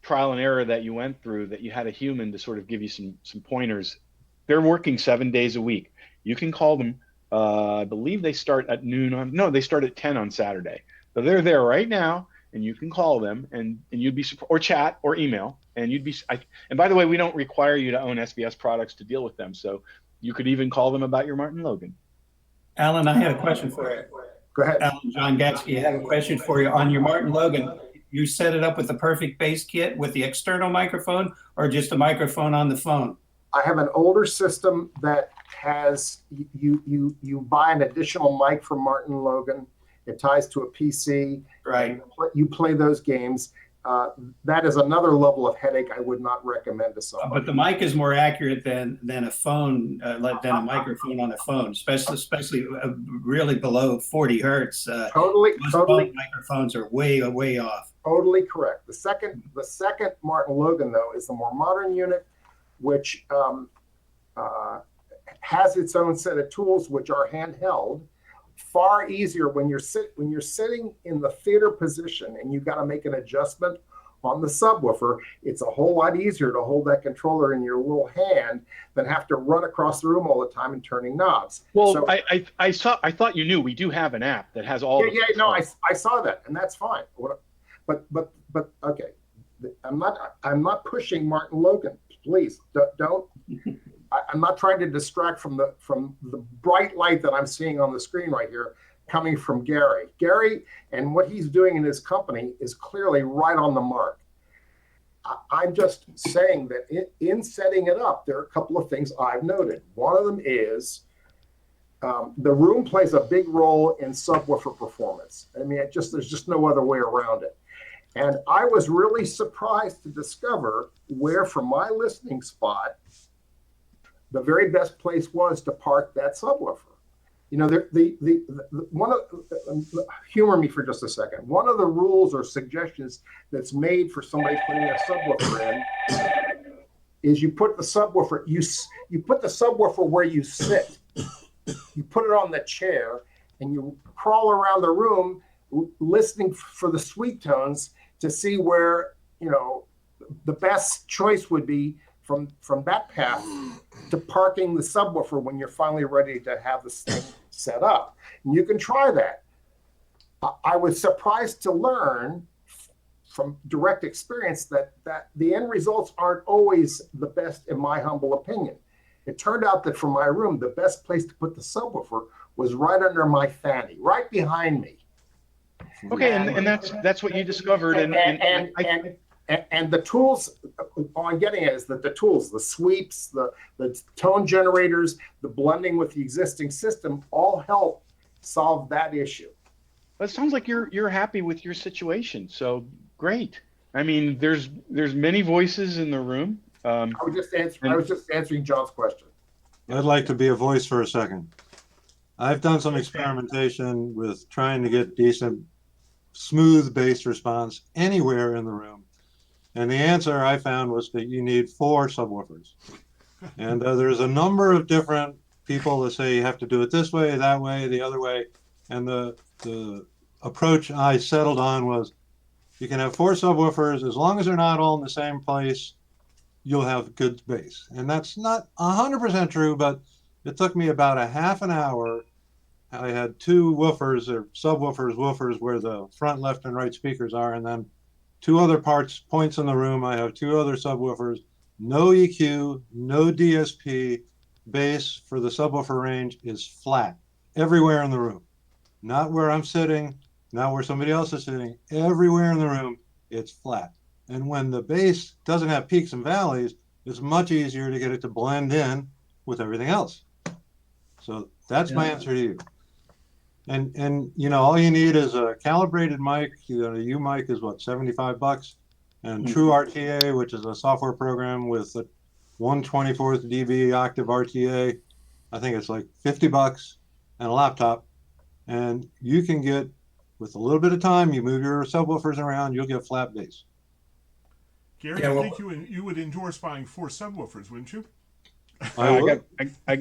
trial and error that you went through, that you had a human to sort of give you some pointers. They're working 7 days a week. You can call them. I believe they start at noon they start at 10 on Saturday. So they're there right now, and you can call them and you'd be, or chat or email, and you'd be, and by the way, we don't require you to own SVS products to deal with them. So you could even call them about your Martin Logan. Alan, I have a question for you. Go ahead. Alan, John Gatsky, I have a question for you. On your Martin Logan, you set it up with the perfect bass kit with the external microphone or just a microphone on the phone? I have an older system that has, you buy an additional mic from Martin Logan. It ties to a PC. Right. You play those games. That is another level of headache I would not recommend to someone. But the mic is more accurate than a phone, than a microphone on a phone, especially really below 40 hertz. Totally. Microphones are way off. Totally correct. The second Martin Logan, though, is the more modern unit, which has its own set of tools, which are handheld. Far easier when you're sitting in the theater position and you've got to make an adjustment on the subwoofer. It's a whole lot easier to hold that controller in your little hand than have to run across the room all the time and turning knobs. Well, so, I thought you knew we do have an app that has all. I saw that, and that's fine. But okay, I'm not pushing Martin Logan. Please don't. I'm not trying to distract from the bright light that I'm seeing on the screen right here coming from Gary. Gary and what he's doing in his company is clearly right on the mark. I'm just saying that in setting it up, there are a couple of things I've noted. One of them is the room plays a big role in subwoofer performance. I mean, there's just no other way around it. And I was really surprised to discover where, from my listening spot, the very best place was to park that subwoofer. Humor me for just a second. One of the rules or suggestions that's made for somebody putting a subwoofer in is you put the subwoofer, you put the subwoofer where you sit. You put it on the chair and you crawl around the room listening for the sweet tones to see where, the best choice would be from that path to parking the subwoofer when you're finally ready to have this thing set up. And you can try that. I was surprised to learn from direct experience that the end results aren't always the best, in my humble opinion. It turned out that for my room, the best place to put the subwoofer was right under my fanny, right behind me. Okay, and that's what you discovered, and the tools, all I'm getting at is that the tools, the sweeps, the tone generators, the blending with the existing system all help solve that issue. It sounds like you're happy with your situation, so great. I mean, there's many voices in the room. I was just answering John's question. I'd like to be a voice for a second. I've done some experimentation with trying to get decent, smooth bass response anywhere in the room. And the answer I found was that you need 4 subwoofers. And there's a number of different people that say you have to do it this way, that way, the other way. And the approach I settled on was you can have 4 subwoofers. As long as they're not all in the same place, you'll have good bass. And that's not 100% true, but it took me about a half an hour. I had 2 woofers or subwoofers, woofers where the front, left, and right speakers are, and then 2 other points in the room. I have 2 other subwoofers, no EQ, no DSP. Bass for the subwoofer range is flat everywhere in the room. Not where I'm sitting, not where somebody else is sitting. Everywhere in the room, it's flat. And when the bass doesn't have peaks and valleys, it's much easier to get it to blend in with everything else. So that's my answer to you. And you know, all you need is a calibrated mic. You know, a U mic is what, $75, and True RTA, which is a software program with a 1/24 dB octave RTA. I think it's like $50, and a laptop. And you can get, with a little bit of time, you move your subwoofers around, you'll get flat bass. Gary, I think you would endorse buying 4 subwoofers, wouldn't you? I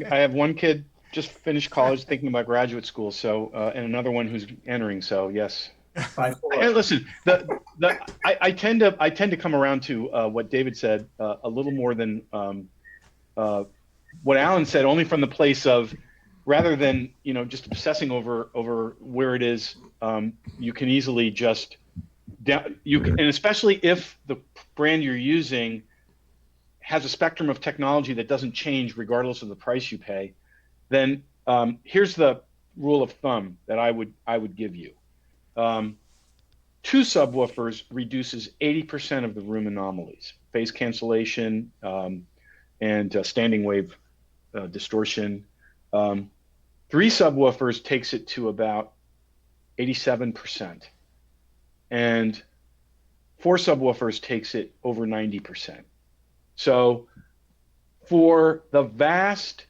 have one kid just finished college, thinking about graduate school, so and another one who's entering. So yes. And listen, I tend to come around to what David said a little more than what Alan said, only from the place of, rather than just obsessing over where it is, you can easily just and especially if the brand you're using has a spectrum of technology that doesn't change regardless of the price you pay, then here's the rule of thumb that I would give you. 2 subwoofers reduces 80% of the room anomalies, phase cancellation, and standing wave distortion. 3 subwoofers takes it to about 87%, and 4 subwoofers takes it over 90%. So for the vast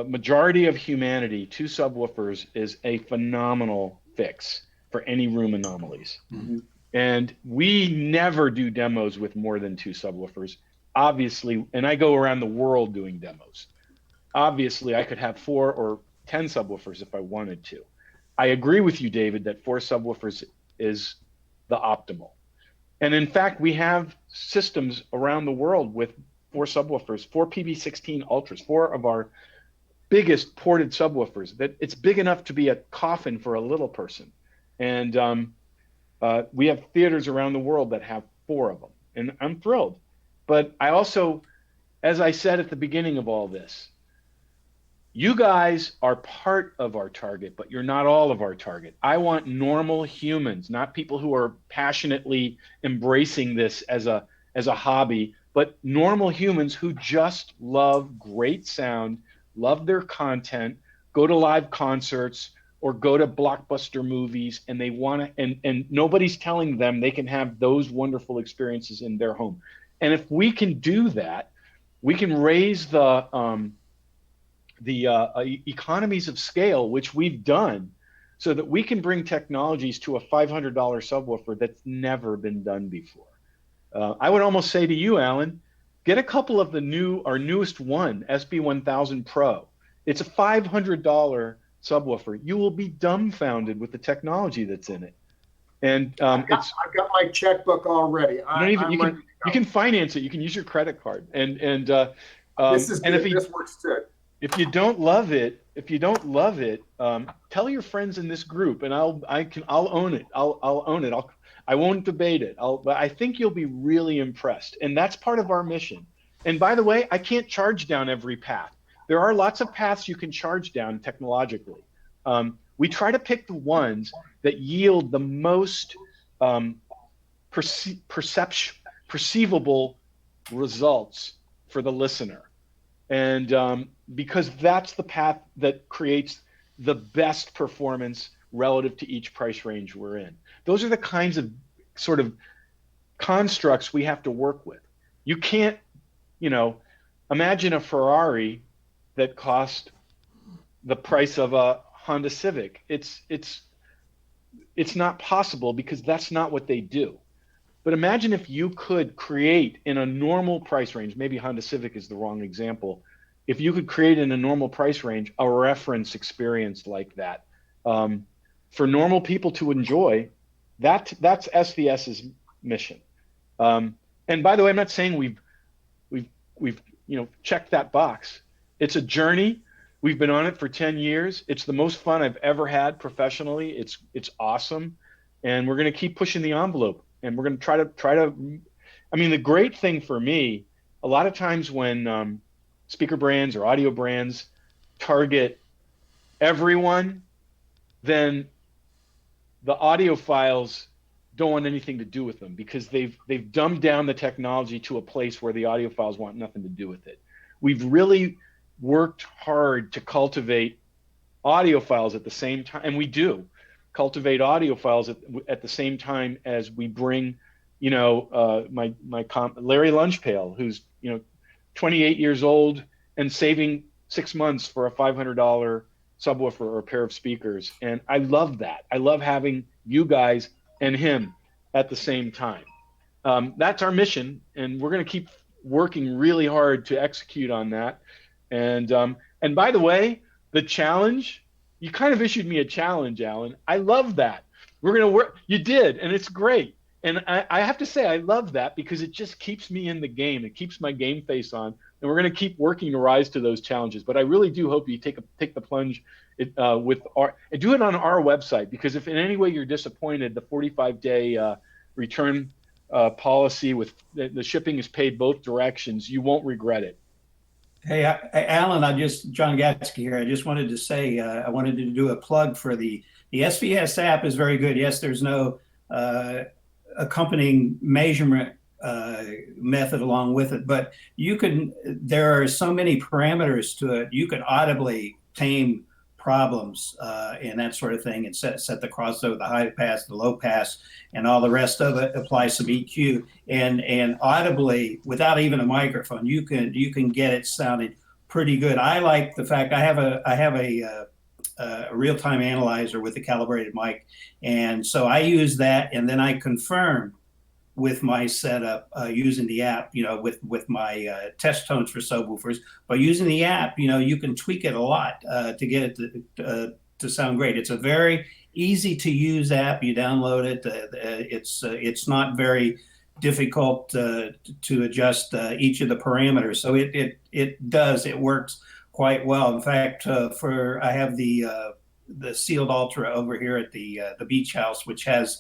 majority of humanity, 2 subwoofers is a phenomenal fix for any room anomalies. Mm-hmm. And we never do demos with more than 2 subwoofers, obviously. And I go around the world doing demos. Obviously, I could have 4 or 10 subwoofers if I wanted to. I agree with you, David, that 4 subwoofers is the optimal. And in fact, we have systems around the world with 4 subwoofers, 4 PB16 Ultras, 4 of our biggest ported subwoofers, that it's big enough to be a coffin for a little person. And we have theaters around the world that have 4 of them, and I'm thrilled. But I also, as I said at the beginning of all this, you guys are part of our target, but you're not all of our target. I want normal humans, not people who are passionately embracing this as a hobby, but normal humans who just love great sound, love their content, go to live concerts or go to blockbuster movies, and they want to, and nobody's telling them they can have those wonderful experiences in their home. And if we can do that, we can raise the economies of scale, which we've done, so that we can bring technologies to a $500 subwoofer that's never been done before. I would almost say to you, Alan, get a couple of our newest one, SB1000 Pro. It's a $500 subwoofer. You will be dumbfounded with the technology that's in it. And I've got my checkbook already. You can finance it. You can use your credit card. And this is good. This works good. If you don't love it, tell your friends in this group, and I'll own it. I'll own it. I won't debate it. But I think you'll be really impressed, and that's part of our mission. And by the way, I can't charge down every path. There are lots of paths you can charge down technologically. We try to pick the ones that yield the most perceivable results for the listener. And because that's the path that creates the best performance relative to each price range we're in. Those are the kinds of sort of constructs we have to work with. You can't, imagine a Ferrari that cost the price of a Honda Civic. It's not possible because that's not what they do. But imagine if you could create in a normal price range, maybe Honda Civic is the wrong example, if you could create in a normal price range a reference experience like that for normal people to enjoy, that's SVS's mission. And by the way, I'm not saying we've checked that box. It's a journey. We've been on it for 10 years. It's the most fun I've ever had professionally. It's awesome, and we're going to keep pushing the envelope. And we're going to try to. I mean, the great thing for me, a lot of times when speaker brands or audio brands target everyone, then the audiophiles don't want anything to do with them because they've dumbed down the technology to a place where the audiophiles want nothing to do with it. We've really worked hard to cultivate audiophiles at the same time, and we do cultivate audiophiles at the same time as we bring, Larry Lunchpail, who's 28 years old and saving 6 months for a $500 subwoofer or a pair of speakers. And I love that. I love having you guys and him at the same time. That's our mission, and we're going to keep working really hard to execute on that. And by the way, the challenge, you kind of issued me a challenge, Alan. I love that. We're going to work. You did, and it's great. And I have to say, I love that because it just keeps me in the game. It keeps my game face on, and we're going to keep working to rise to those challenges. But I really do hope you take the plunge and do it on our website, because if in any way you're disappointed, the 45-day return policy with the shipping is paid both directions, you won't regret it. Hey, Alan, John Gatsky here. I just wanted to say, I wanted to do a plug for the SVS app is very good. Yes, there's no accompanying measurement method along with it, but there are so many parameters to it. You can audibly tame problems and that sort of thing, and set the crossover, the high pass, the low pass, and all the rest of it. Apply some EQ and audibly, without even a microphone, you can get it sounding pretty good. I like the fact I have a real-time analyzer with a calibrated mic, and so I use that, and then I confirm with my setup using the app, with my test tones for subwoofers. By using the app, you can tweak it a lot to get it to sound great. It's a very easy to use app. You download it. It's not very difficult to adjust each of the parameters. So it works quite well. In fact, I have the Sealed Ultra over here at the beach house, which has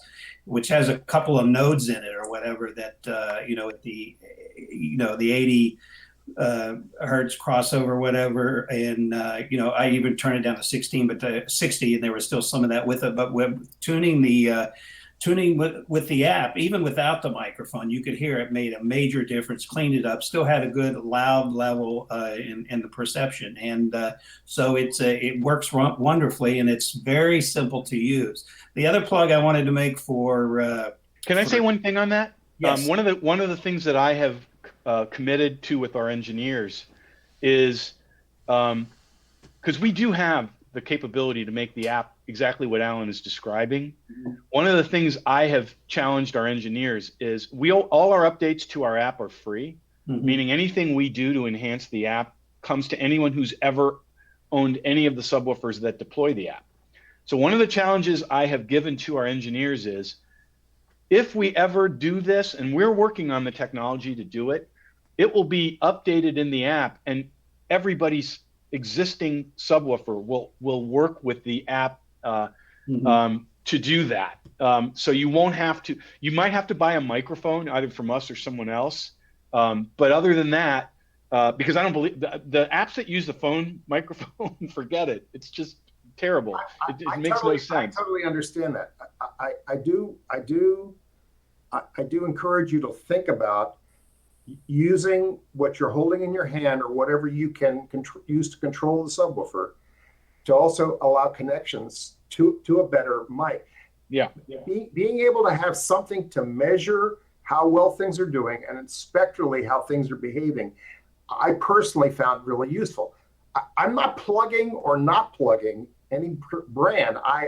a couple of nodes in it or whatever that at the 80 hertz crossover, whatever, and I even turned it down to 16, but to 60, and there was still some of that with it. But with tuning with the app, even without the microphone, you could hear it made a major difference. Cleaned it up, still had a good loud level in the perception, and so it works wonderfully, and it's very simple to use. The other plug I wanted to make for can I say one thing on that? Yes. One of the things that I have committed to with our engineers is because we do have the capability to make the app exactly what Alan is describing. One of the things I have challenged our engineers is all our updates to our app are free, meaning anything we do to enhance the app comes to anyone who's ever owned any of the subwoofers that deploy the app. So one of the challenges I have given to our engineers is, if we ever do this, and we're working on the technology to do it, it will be updated in the app, and everybody's existing subwoofer will work with the app to do that. So you won't have to. You might have to buy a microphone either from us or someone else, but other than that, because I don't believe the apps that use the phone microphone. Forget it. It's just terrible. It makes no sense. I totally understand that. I do encourage you to think about using what you're holding in your hand or whatever you can use to control the subwoofer to also allow connections to a better mic. Yeah. Being able to have something to measure how well things are doing and spectrally how things are behaving, I personally found really useful. I'm not plugging or not plugging any brand. I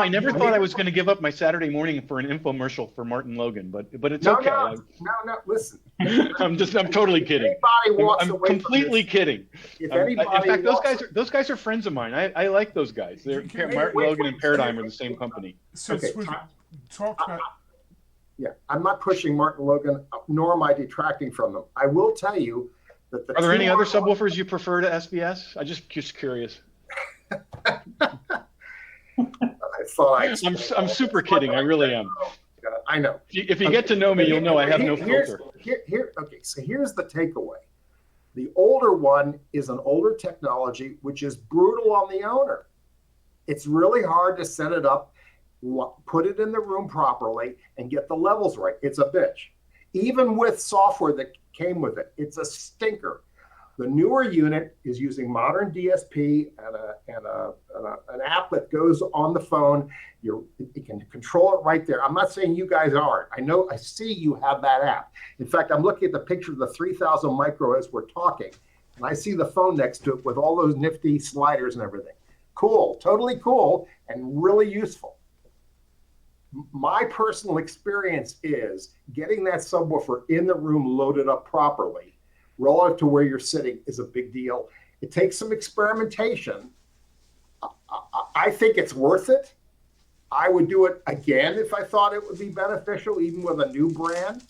never thought I was going to give up my Saturday morning for an infomercial for Martin Logan, but it's okay. No, listen. I'm totally kidding. I'm completely kidding. In fact, those guys are friends of mine. I like those guys. Martin Logan and Paradigm are the same company. So talk about. Yeah, I'm not pushing Martin Logan, nor am I detracting from them. I will tell you that are there any other subwoofers you prefer to SVS? I'm just curious. I'm super kidding. I really am. I know. If you get to know me, you'll know I have no filter. Okay, so here's the takeaway. The older one is an older technology, which is brutal on the owner. It's really hard to set it up, put it in the room properly, and get the levels right. It's a bitch. Even with software that came with it, it's a stinker. The newer unit is using modern DSP and an app that goes on the phone. You can control it right there. I'm not saying you guys aren't. I see you have that app. In fact, I'm looking at the picture of the 3000 micro as we're talking, and I see the phone next to it with all those nifty sliders and everything. Cool, totally cool, and really useful. My personal experience is getting that subwoofer in the room loaded up properly relative to where you're sitting is a big deal. It takes some experimentation. I think it's worth it. I would do it again if I thought it would be beneficial, even with a new brand.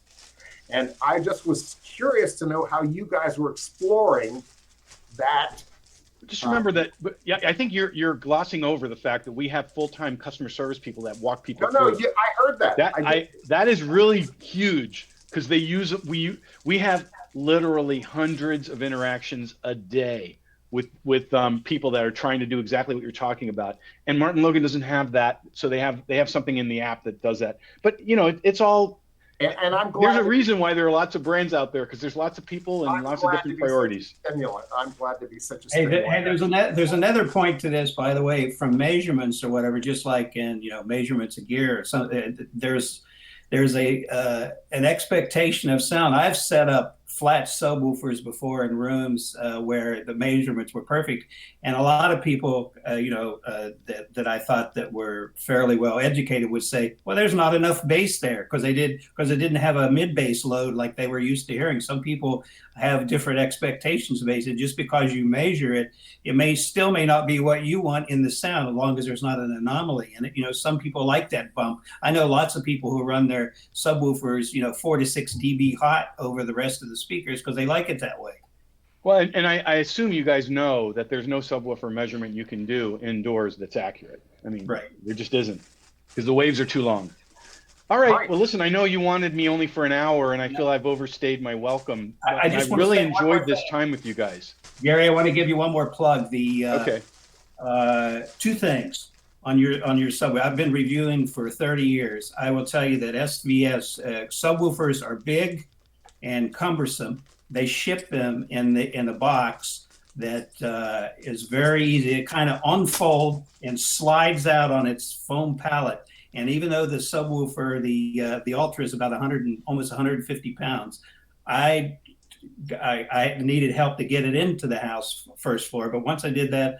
And I just was curious to know how you guys were exploring that. Just remember that, I think you're glossing over the fact that we have full-time customer service people that walk people through. No, I heard that. That is really huge because we have literally hundreds of interactions a day with people that are trying to do exactly what you're talking about. And Martin Logan doesn't have that, so they have something in the app that does that. But it's all. And I'm glad. There's a reason why there are lots of brands out there because there's lots of people and lots of different priorities. I'm glad to be such a. Hey, there's another point to this, by the way, from measurements or whatever. Just like in measurements of gear, there's an expectation of sound. I've set up flat subwoofers before in rooms where the measurements were perfect, and a lot of people that I thought that were fairly well educated would say, well, there's not enough bass there because it didn't have a mid bass load like they were used to hearing. Some people have different expectations of bass, and just because you measure it, it may not be what you want in the sound as long as there's not an anomaly in it. Some people like that bump. I know lots of people who run their subwoofers 4 to 6 dB hot over the rest of the speakers because they like it that way. Well, and I assume you guys know that there's no subwoofer measurement you can do indoors that's accurate. I mean, right. There just isn't because the waves are too long. All right. Well, listen, I know you wanted me only for an hour, and I feel I've overstayed my welcome. I really enjoyed this time with you guys. Gary, I want to give you one more plug. Okay. 2 things on your subwoofer. I've been reviewing for 30 years. I will tell you that SVS subwoofers are big and cumbersome. They ship them in the box that is very easy. It kind of unfolds and slides out on its foam pallet. And even though the subwoofer, the Ultra is about almost 150 pounds, I needed help to get it into the house first floor. But once I did that,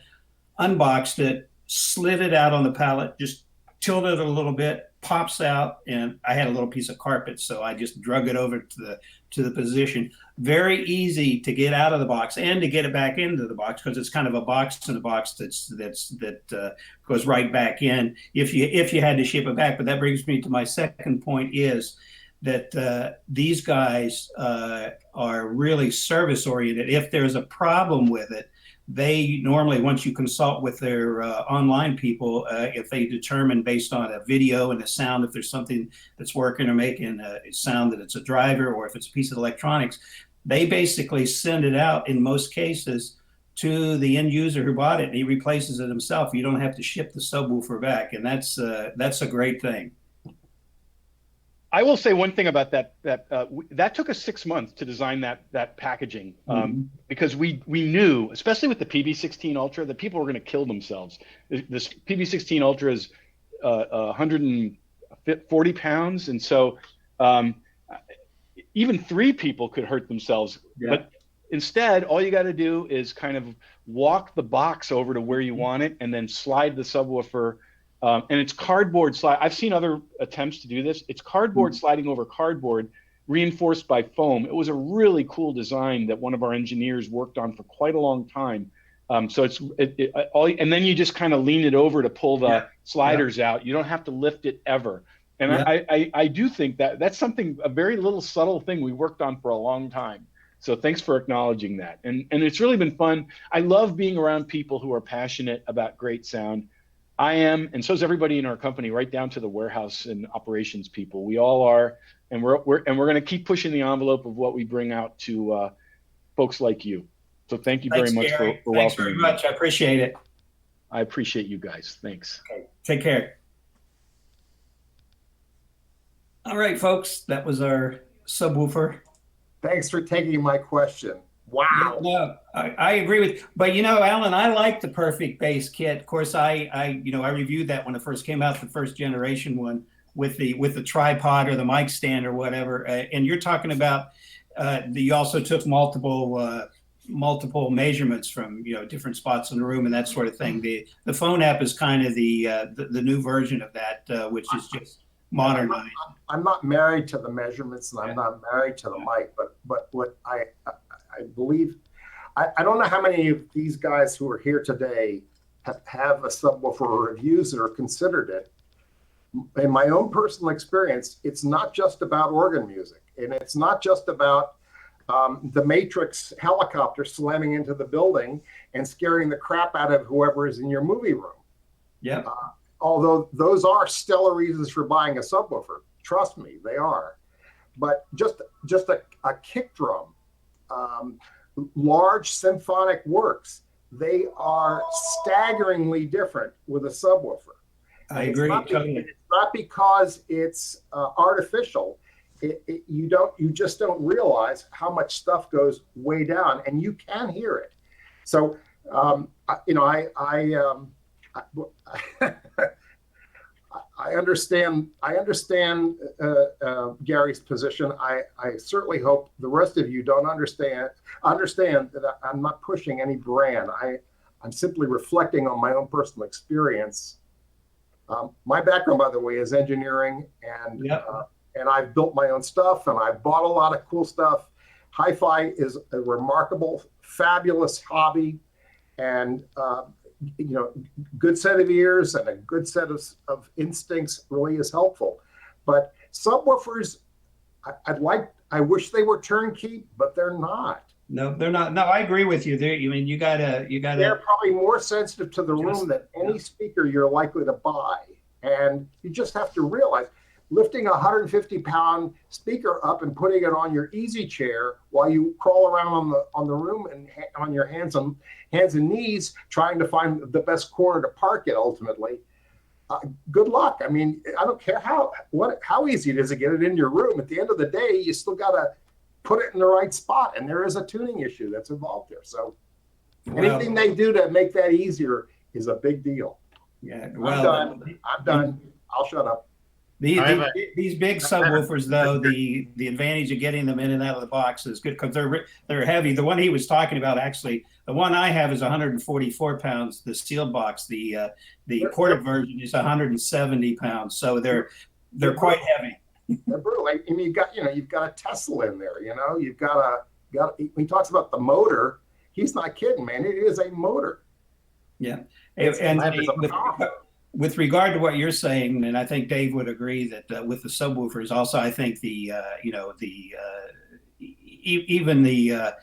unboxed it, slid it out on the pallet, just tilted it a little bit, pops out, and I had a little piece of carpet, so I just drug it over to the position. Very easy to get out of the box and to get it back into the box because it's kind of a box in a box that goes right back in if you had to ship it back. But that brings me to my second point is that these guys are really service oriented. If there's a problem with it, they normally, once you consult with their online people, if they determine based on a video and a sound, if there's something that's working or making a sound that it's a driver or if it's a piece of electronics, they basically send it out in most cases to the end user who bought it, and he replaces it himself. You don't have to ship the subwoofer back, and that's a great thing. I will say one thing about that. That took us 6 months to design that packaging, because we knew, especially with the PB16 Ultra, that people were going to kill themselves. This PB16 Ultra is 140 pounds, and so even 3 people could hurt themselves. Yeah. But instead, all you got to do is kind of walk the box over to where you want it, and then slide the subwoofer. And it's cardboard slide. I've seen other attempts to do this. It's cardboard sliding over cardboard, reinforced by foam. It was a really cool design that one of our engineers worked on for quite a long time. So and then you just kind of lean it over to pull the sliders out. You don't have to lift it ever. And I do think that that's something, a very little subtle thing we worked on for a long time. So thanks for acknowledging that. And it's really been fun. I love being around people who are passionate about great sound. I am, and so is everybody in our company, right down to the warehouse and operations people. We all are, and we're going to keep pushing the envelope of what we bring out to folks like you. So thank you very much for welcoming me. Thanks very much. I appreciate it. I appreciate you guys. Thanks. Okay. Take care. All right, folks, that was our subwoofer. Thanks for taking my question. Wow. No, I agree with, but Alan, I like the Perfect Bass kit. Of course, I reviewed that when it first came out, the first generation one with the tripod or the mic stand or whatever. And you're talking about you also took multiple measurements from different spots in the room and that sort of thing. The phone app is kind of the new version of that, which is just modernized. I'm not married to the measurements, and I'm not married to the mic, but what I believe, I don't know how many of these guys who are here today have a subwoofer or have used it or considered it. In my own personal experience, it's not just about organ music, and it's not just about the Matrix helicopter slamming into the building and scaring the crap out of whoever is in your movie room. Yeah. Although those are stellar reasons for buying a subwoofer, trust me, they are. But just a kick drum. Large symphonic works, they are staggeringly different with a subwoofer. I agree. It's not because it's artificial. You just don't realize how much stuff goes way down, and you can hear it. So I understand Gary's position. I certainly hope the rest of you don't understand that I'm not pushing any brand. I'm simply reflecting on my own personal experience. My background, by the way, is engineering, and I've built my own stuff, and I've bought a lot of cool stuff. Hi-fi is a remarkable, fabulous hobby, and good set of ears and a good set of instincts really is helpful. But subwoofers, I wish they were turnkey, but they're not. No, they're not. No, I agree with you. You gotta. They're probably more sensitive to the room than any speaker you're likely to buy. And you just have to realize, lifting a 150-pound speaker up and putting it on your easy chair while you crawl around on the room and on your hands and knees trying to find the best corner to park it ultimately. Good luck. I mean, I don't care how easy it is to get it in your room. At the end of the day, you still got to put it in the right spot, and there is a tuning issue that's involved there. So anything they do to make that easier is a big deal. Yeah, I'm done. I'll shut up. These big subwoofers, though, the advantage of getting them in and out of the box is good because they're heavy. The one he was talking about, actually, the one I have is 144 pounds. The sealed box, the corded version is 170 pounds. So they're quite heavy. They're brutal. I mean, you've got a Tesla in there. You've got when he talks about the motor, he's not kidding, man. It is a motor. Yeah, with regard to what you're saying, and I think Dave would agree that with the subwoofers, also I think even the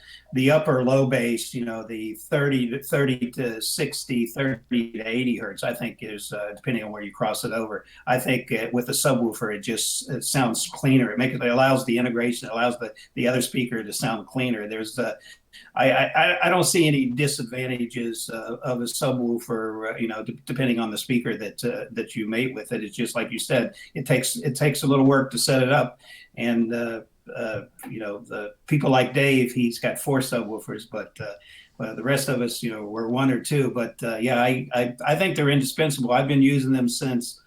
upper low bass, the 30 to 60, 30 to 80 hertz, I think is depending on where you cross it over. I think with the subwoofer, it sounds cleaner. It allows the integration, it allows the other speaker to sound cleaner. There's I don't see any disadvantages of a subwoofer, depending on the speaker that you mate with it. It's just like you said, it takes a little work to set it up, and the people like Dave, he's got 4 subwoofers, but the rest of us, we're 1 or 2. But I think they're indispensable. I've been using them since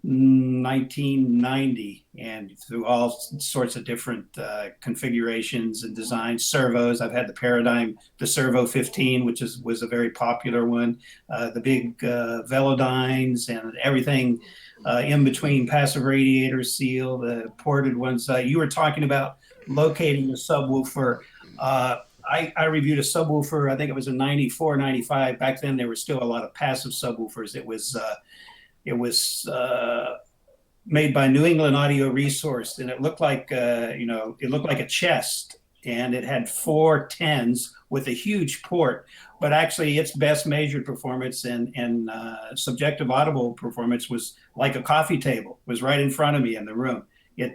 1990, and through all sorts of different configurations and designs. Servos, I've had the Paradigm, the Servo 15, which was a very popular one. The big Velodynes and everything in between, passive radiator seal, the ported ones. You were talking about locating a subwoofer. I reviewed a subwoofer, I think it was in 94, 95. Back then, there were still a lot of passive subwoofers. It was made by New England Audio Resource, and it looked like a chest, and it had 4 10s with a huge port. But actually, its best measured performance and subjective audible performance was like a coffee table. It was right in front of me in the room.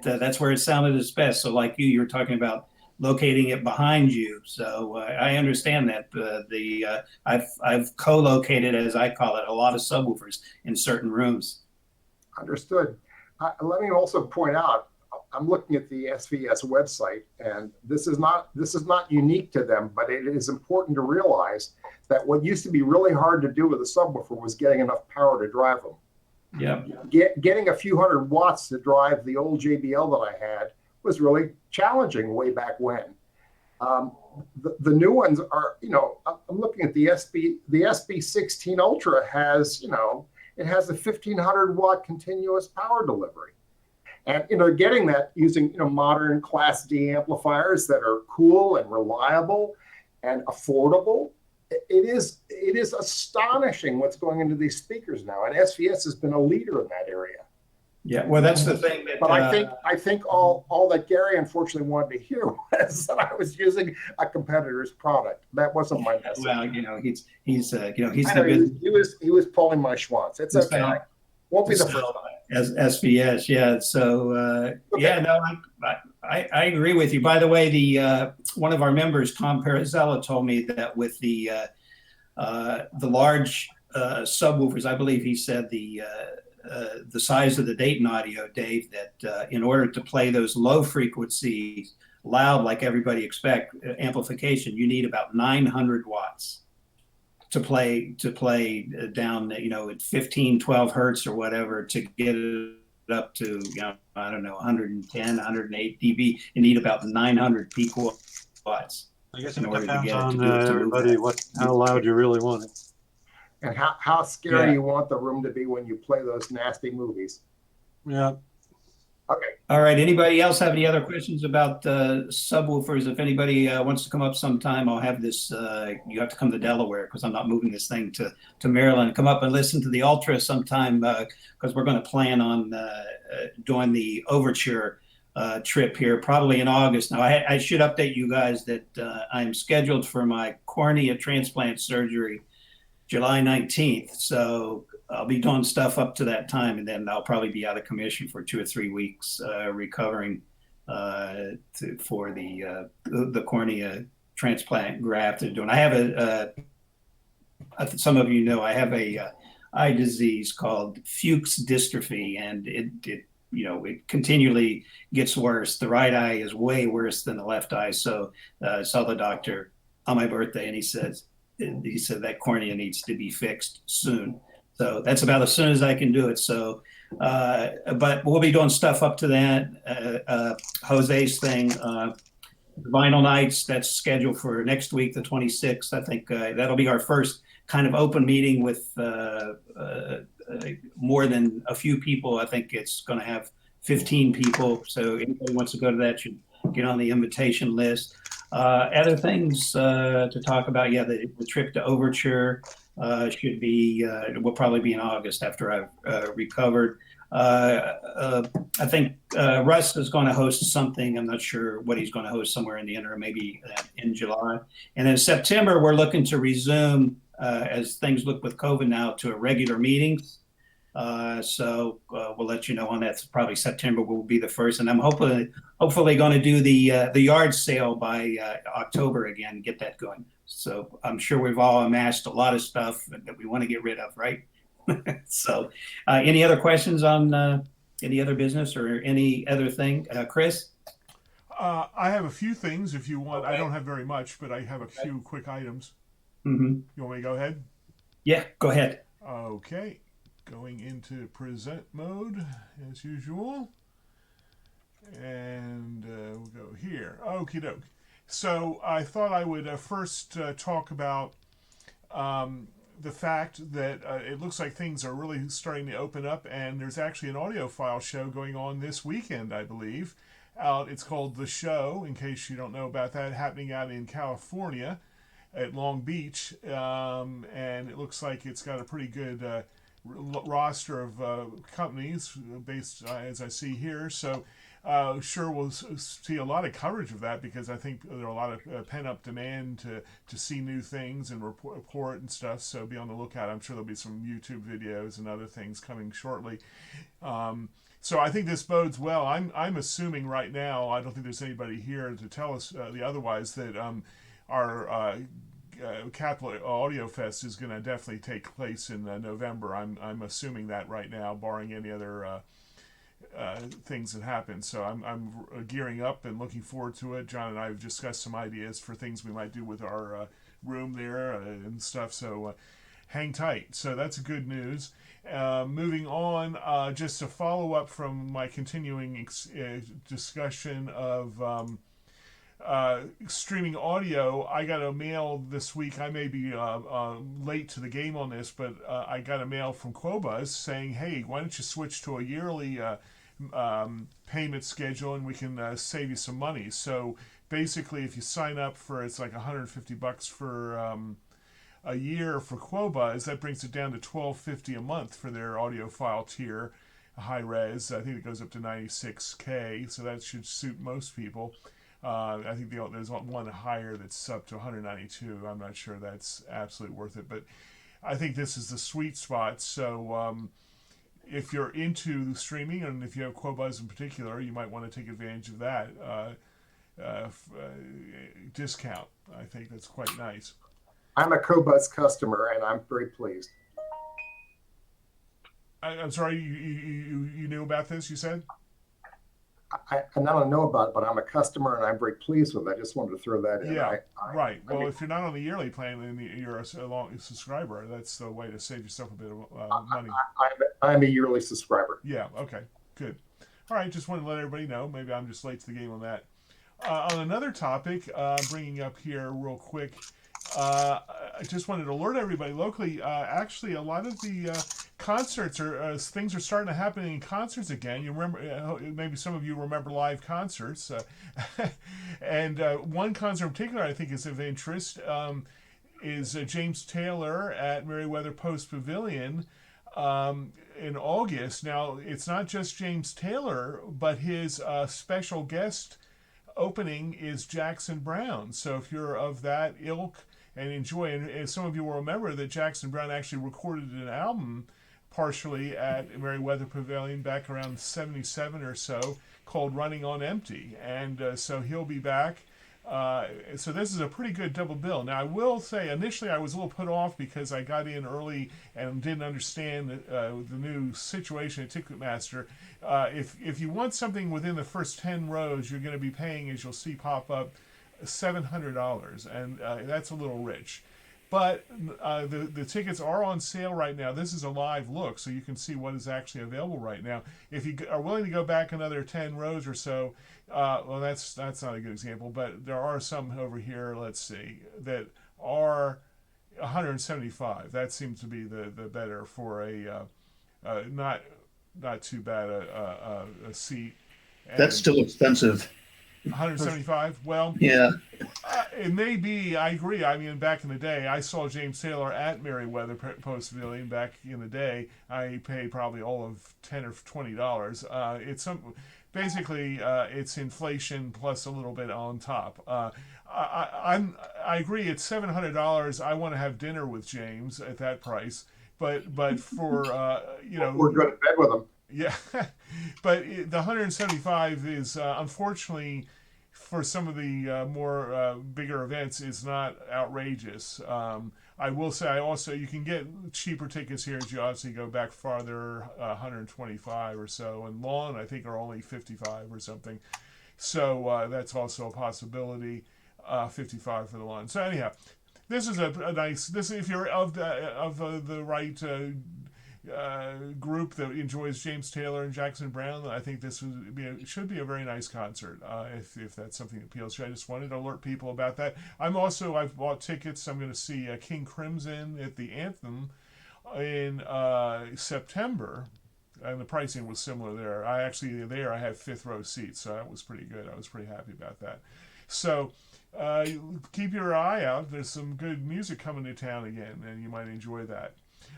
That's where it sounded its best. So, like you were talking about locating it behind you. So I understand that. I've co-located, as I call it, a lot of subwoofers in certain rooms. Understood. Let me also point out, I'm looking at the SVS website, and this is not unique to them, but it is important to realize that what used to be really hard to do with a subwoofer was getting enough power to drive them. Yeah. Getting a few hundred watts to drive the old JBL that I had was really challenging way back when. The new ones are, I'm looking at the SB16 Ultra has, it has a 1500 watt continuous power delivery. And, getting that using, modern Class D amplifiers that are cool and reliable and affordable. It is astonishing what's going into these speakers now. And SVS has been a leader in that area. Yeah, well, that's the thing. But I think all that Gary unfortunately wanted to hear was that I was using a competitor's product. That wasn't my message. Well, he's he was pulling my schwanz. It's okay. Won't be the first time. As SVS, yeah. So I agree with you. By the way, the one of our members, Tom Perizella, told me that with the large subwoofers, I believe he said the size of the Dayton Audio, Dave, that in order to play those low frequencies loud like everybody expect amplification, you need about 900 watts to play down, at 15, 12 hertz or whatever, to get it up to, 110, 108 dB. You need about 900 peak watts. I guess it depends on everybody, how loud you really want it. And how scary you want the room to be when you play those nasty movies. Yeah. Okay. All right. Anybody else have any other questions about subwoofers? If anybody wants to come up sometime, I'll have this. You have to come to Delaware because I'm not moving this thing to Maryland. Come up and listen to the Ultra sometime because we're going to plan on doing the Overture trip here probably in August. Now, I should update you guys that I'm scheduled for my cornea transplant surgery July 19th. So I'll be doing stuff up to that time, and then I'll probably be out of commission for 2 or 3 weeks recovering for the cornea transplant graft they're doing. I have some of you know, I have a eye disease called Fuchs dystrophy, and it continually gets worse. The right eye is way worse than the left eye. So I saw the doctor on my birthday, and he said that cornea needs to be fixed soon. So that's about as soon as I can do it. So, but we'll be doing stuff up to that. Jose's thing, Vinyl Nights, that's scheduled for next week, the 26th. I think that'll be our first kind of open meeting with more than a few people. I think it's going to have 15 people. So anybody wants to go to that should get on the invitation list. Other things to talk about, the trip to Overture should be, will probably be in August after I've recovered. I think Russ is going to host something. I'm not sure what he's going to host, somewhere in the interim, maybe in July. And in September, we're looking to resume, as things look with COVID now, to a regular meetings. So we'll let you know on that. Probably September will be the first, and I'm hopefully going to do the yard sale by October again, get that going. So I'm sure we've all amassed a lot of stuff that we want to get rid of, right? So any other questions on any other business or any other thing, Chris? I have a few things if you want. Okay. I don't have very much, but I have a few quick items. Mm-hmm. You want me to go ahead? Yeah, go ahead. Okay. Going into present mode as usual. And we'll go here. Okie doke. So I thought I would first talk about the fact that it looks like things are really starting to open up, and there's actually an audiophile show going on this weekend, I believe. It's called The Show, in case you don't know about that, happening out in California at Long Beach. And it looks like it's got a pretty good roster of companies based, as I see here. So sure we'll see a lot of coverage of that, because I think there are a lot of pent-up demand to see new things and report and stuff, so be on the lookout. I'm sure there'll be some YouTube videos and other things coming shortly. So I think this bodes well. I'm assuming right now, I don't think there's anybody here to tell us the otherwise, that our Capital Audio Fest is going to definitely take place in November. I'm assuming that right now, barring any other things that happen. So I'm gearing up and looking forward to it. John and I have discussed some ideas for things we might do with our room there and stuff. So hang tight. So that's good news. Moving on, just to follow up from my continuing discussion of streaming audio, I got a mail this week. I may be late to the game on this, but I got a mail from Qobuz saying, hey, why don't you switch to a yearly payment schedule, and we can save you some money. So basically, if you sign up for, it's like $150 for a year for Qobuz, that brings it down to $12.50 a month for their audiophile tier, high res. I think it goes up to 96K, so that should suit most people. I think there's one higher that's up to 192. I'm not sure that's absolutely worth it, but I think this is the sweet spot. So if you're into streaming, and if you have Qobuz in particular, you might want to take advantage of that discount. I think that's quite nice. I'm a Qobuz customer, and I'm very pleased. I'm sorry, you knew about this, you said? I don't know about it, but I'm a customer and I'm very pleased with it. I just wanted to throw that in. Yeah, right. Well, if you're not on the yearly plan and you're a long subscriber, that's the way to save yourself a bit of money. I'm a yearly subscriber. Yeah, okay, good. All right, just wanted to let everybody know. Maybe I'm just late to the game on that. On another topic, bringing up here real quick, I just wanted to alert everybody locally. Actually, a lot of the concerts things are starting to happen in concerts again. You remember, maybe some of you remember live concerts, and one concert in particular I think is of interest is James Taylor at Merriweather Post Pavilion in August. Now, it's not just James Taylor, but his special guest opening is Jackson Browne. So if you're of that ilk and enjoy, and some of you will remember that Jackson Browne actually recorded an album partially at Merriweather Pavilion back around 77 or so called Running on Empty. And so he'll be back. So this is a pretty good double bill. Now, I will say, initially I was a little put off because I got in early and didn't understand the new situation at Ticketmaster. If you want something within the first 10 rows, you're going to be paying, as you'll see pop up, $700, and that's a little rich. But the tickets are on sale right now. This is a live look, so you can see what is actually available right now. If you are willing to go back another 10 rows or so, well, that's not a good example, but there are some over here, let's see, that are 175. That seems to be the better for a not too bad a seat. That's still expensive. 175. Well, Yeah. It may be. I agree. I mean, back in the day, I saw James Taylor at Merriweather Post Pavilion back in the day. I paid probably all of $10 or $20. Basically, it's inflation plus a little bit on top. I agree. It's $700. I want to have dinner with James at that price. But for we're going to bed with him. Yeah, but the 175 is unfortunately for some of the more bigger events is not outrageous. I will say also you can get cheaper tickets here as you obviously go back farther, 125 or so, and lawn I think are only 55 or something. So that's also a possibility. 55 for the lawn. So anyhow, this is a nice. This if you're of the right. Group that enjoys James Taylor and Jackson Browne, I think this should be a very nice concert if that's something that appeals to you. I just wanted to alert people about that. I've bought tickets. I'm going to see King Crimson at the Anthem in September, and the pricing was similar there. I had 5th row seats, so that was pretty good. I was pretty happy about that. So keep your eye out. There's some good music coming to town again, and you might enjoy that.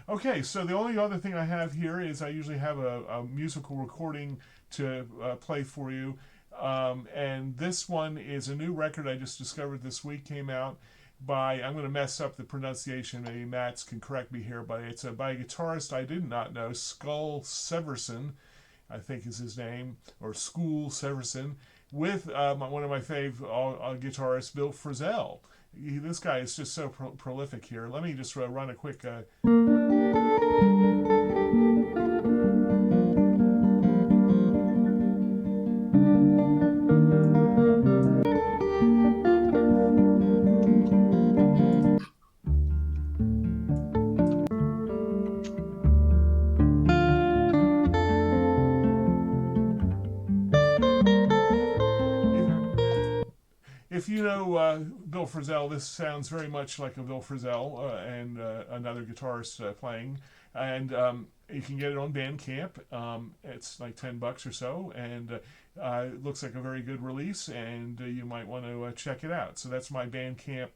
Okay, so the only other thing I have here is I usually have a musical recording to play for you. And this one is a new record I just discovered this week, came out by, I'm going to mess up the pronunciation, maybe Mats can correct me here, but it's by a guitarist I did not know, Sverrisson, I think is his name, or Sverrisson, with one of my fave guitarists, Bill Frisell. This guy is just so prolific here. Let me just run a quick... If you know Bill Frisell, this sounds very much like a Bill Frisell and another guitarist playing. And you can get it on Bandcamp. It's like $10 or so, and it looks like a very good release, and you might want to check it out. So that's my Bandcamp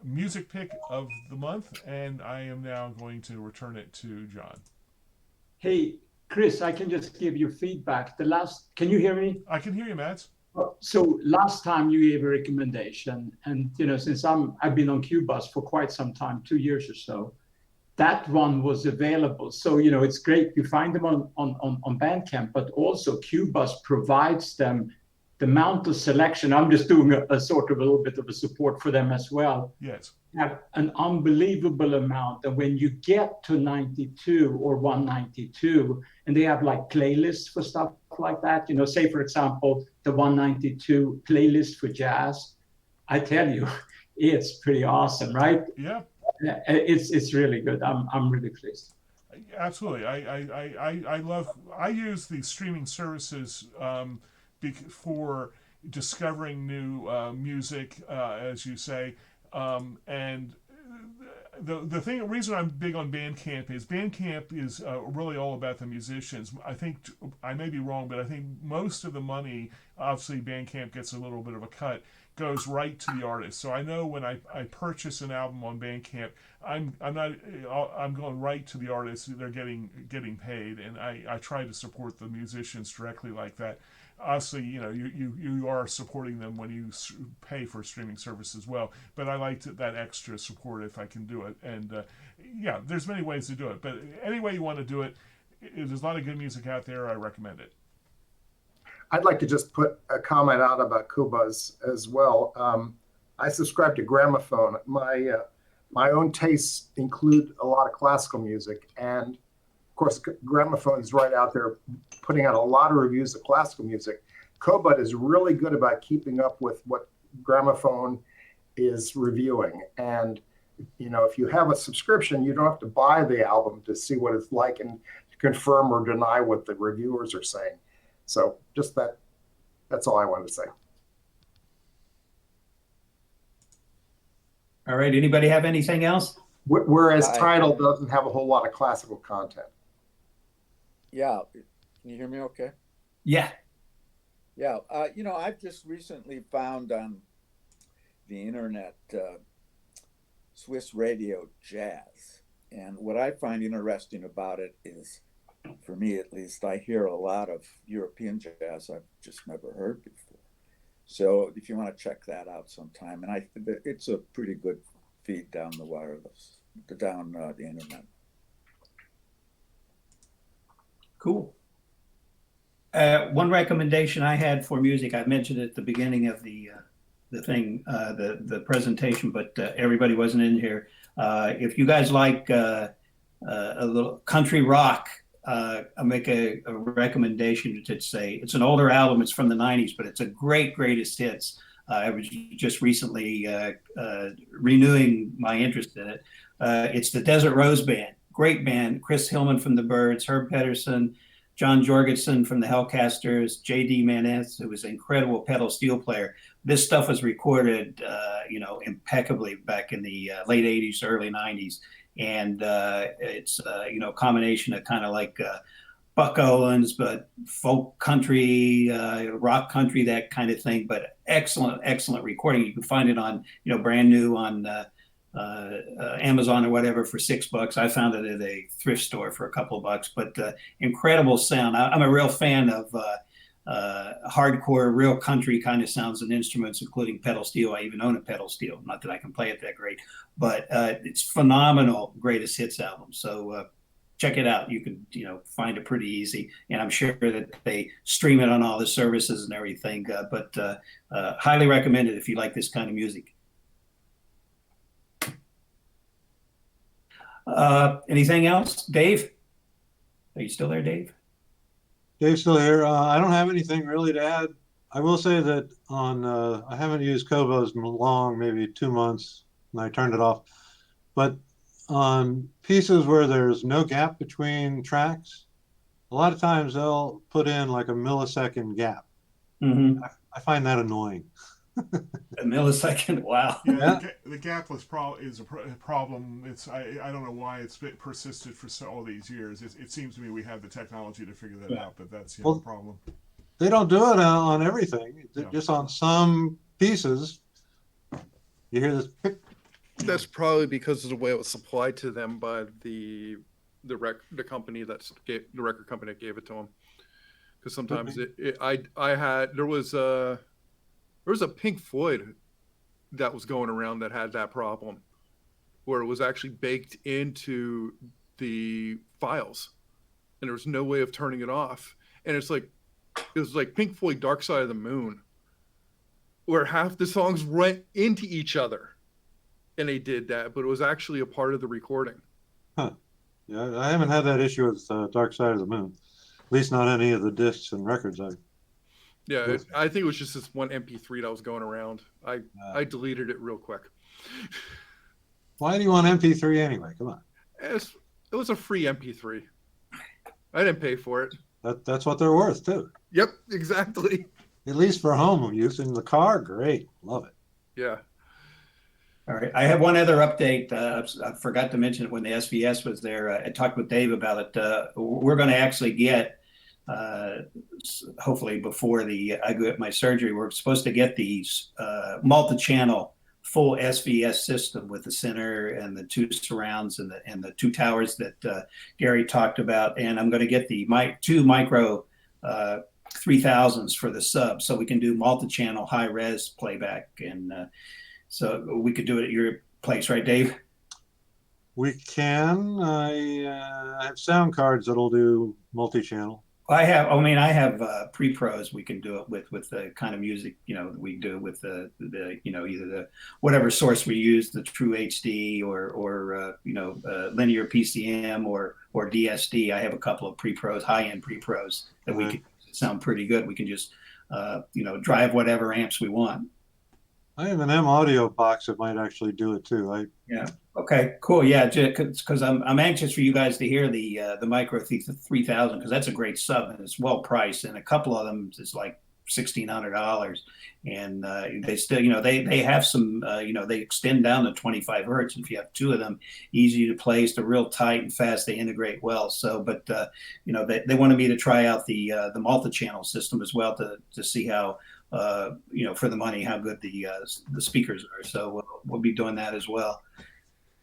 music pick of the month, and I am now going to return it to John. Hey, Chris, I can just give you feedback. Can you hear me? I can hear you, Matt. So last time you gave a recommendation, and since I've been on Qobuz for quite some time, 2 years or so, that one was available. So it's great you find them on Bandcamp, but also Qobuz provides them the amount of selection. I'm just doing a sort of a little bit of a support for them as well. Yes. Have an unbelievable amount, and when you get to 92 or 192, and they have like playlists for stuff like that, say for example the 192 playlist for jazz, I tell you, it's pretty awesome, right? Yeah. It's really good. I'm really pleased. Absolutely. I use the streaming services for discovering new music, as you say. And the reason I'm big on Bandcamp is really all about the musicians. I think, I may be wrong, but I think most of the money, obviously Bandcamp gets a little bit of a cut, goes right to the artist. So I know when I purchase an album on Bandcamp, I'm going right to the artist. They're getting paid, and I try to support the musicians directly like that. Obviously, you are supporting them when you pay for streaming service as well. But I like that extra support if I can do it. And there's many ways to do it. But any way you want to do it, there's a lot of good music out there. I recommend it. I'd like to just put a comment out about Qobuz as well. I subscribe to Gramophone. My own tastes include a lot of classical music, and of course, Gramophone is right out there putting out a lot of reviews of classical music. Qobuz is really good about keeping up with what Gramophone is reviewing. And, if you have a subscription, you don't have to buy the album to see what it's like and confirm or deny what the reviewers are saying. So just that's all I wanted to say. All right. Anybody have anything else? Whereas Tidal doesn't have a whole lot of classical content. Yeah. Can you hear me okay? Yeah. Yeah, I've just recently found on the internet Swiss radio jazz. And what I find interesting about it is, for me at least, I hear a lot of European jazz I've just never heard before. So if you want to check that out sometime, and it's a pretty good feed down the wireless, down the internet. Cool. One recommendation I had for music, I mentioned at the beginning of the presentation, but everybody wasn't in here. If you guys like a little country rock, I'll make a recommendation. It's an older album. It's from the 90s, but it's a greatest hits. I was just recently renewing my interest in it. It's the Desert Rose Band. Great band. Chris Hillman from the Byrds, Herb Pedersen, John Jorgensen from the Hellcasters, J.D. Maness, who was an incredible pedal steel player. This stuff was recorded, impeccably back in the late 80s, early 90s. And it's, a combination of kind of like Buck Owens, but folk country, rock country, that kind of thing. But excellent recording. You can find it on, brand new on Amazon or whatever for $6. I found it at a thrift store for a couple of bucks, but incredible sound. I'm a real fan of hardcore, real country kind of sounds and instruments, including pedal steel. I even own a pedal steel. Not that I can play it that great, but it's phenomenal greatest hits album. So check it out. You can, find it pretty easy. And I'm sure that they stream it on all the services and everything, but highly recommend it if you like this kind of music. Anything else? Dave? Are you still there, Dave? Dave's still here. I don't have anything really to add. I will say that I haven't used Qobuz in long, maybe 2 months, and I turned it off. But on pieces where there's no gap between tracks, a lot of times they'll put in like a millisecond gap. Mm-hmm. I find that annoying. A millisecond, wow. Yeah, the gapless is a problem. I don't know why it's persisted for all these years. It seems to me we have the technology to figure that out, but that's the problem. They don't do it on everything. Just on some pieces, you hear this. That's probably because of the way it was supplied to them by the record company that gave it to them. Because sometimes there was a Pink Floyd that was going around that had that problem, where it was actually baked into the files, and there was no way of turning it off. And it was like Pink Floyd Dark Side of the Moon, where half the songs went into each other, and they did that, but it was actually a part of the recording. Huh. Yeah, I haven't had that issue with Dark Side of the Moon, at least not any of the discs and records I've. Yeah, I think it was just this one MP3 that was going around. I deleted it real quick. Why do you want MP3 anyway? Come on. It was a free MP3. I didn't pay for it. That's what they're worth too. Yep, exactly. At least for home use. In the car, great, love it. Yeah. All right. I have one other update. I forgot to mention it when the SVS was there. I talked with Dave about it. We're going to actually get. Hopefully before I go get my surgery, we're supposed to get the multi-channel full SVS system with the center and the 2 surrounds and the 2 towers that Gary talked about. And I'm going to get the 2 micro 3000s for the sub, so we can do multi-channel high res playback. And so we could do it at your place, right, Dave? We can. I have sound cards that'll do multi-channel. I have pre-pros we can do it with the kind of music, we do with the either the whatever source we use, the True HD or linear PCM or DSD. I have a couple of pre-pros, high-end pre-pros that we can sound pretty good. We can just drive whatever amps we want. I have an M audio box that might actually do it too. Yeah. Okay. Cool. Yeah. Because I'm anxious for you guys to hear the Micro 3000, because that's a great sub and it's well priced, and a couple of them is like $1,600, and they still, they have some, they extend down to 25 hertz. And if you have two of them, easy to place, they're real tight and fast. They integrate well. So, but they wanted me to try out the multi-channel system as well to see how, for the money, how good the speakers are. So we'll be doing that as well.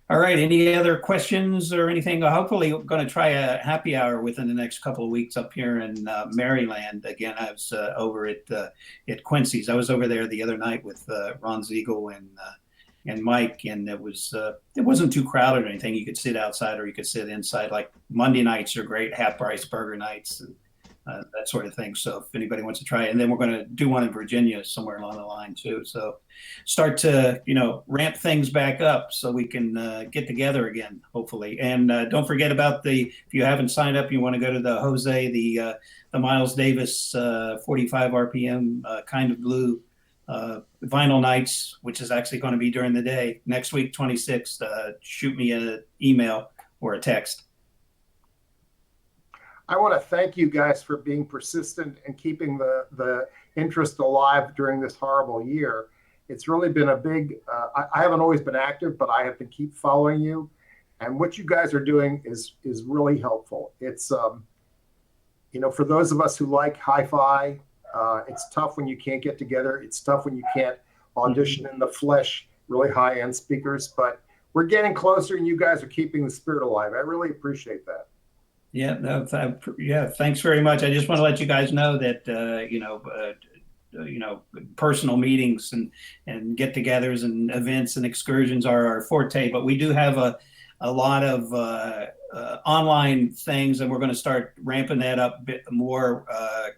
All right. Any other questions or anything? Hopefully, we're going to try a happy hour within the next couple of weeks up here in Maryland. Again, I was over at Quincy's. I was over there the other night with Ron Ziegel and Mike, and it wasn't too crowded or anything. You could sit outside or you could sit inside. Like Monday nights are great, half price burger nights and that sort of thing. So if anybody wants to try it, and then we're going to do one in Virginia somewhere along the line too. So start to, ramp things back up so we can get together again, hopefully. And don't forget about if you haven't signed up, you want to go to the Jose, the Miles Davis 45 RPM Kind of Blue vinyl nights, which is actually going to be during the day next week, 26th. Shoot me an email or a text. I want to thank you guys for being persistent and keeping the interest alive during this horrible year. It's really been a big, I haven't always been active, but I have to keep following you. And what you guys are doing is really helpful. It's, for those of us who like hi-fi, it's tough when you can't get together. It's tough when you can't audition in the flesh, really high-end speakers, but we're getting closer and you guys are keeping the spirit alive. I really appreciate that. Yeah, thanks very much. I just want to let you guys know that, personal meetings and get-togethers and events and excursions are our forte, but we do have a lot of online things, and we're going to start ramping that up a bit more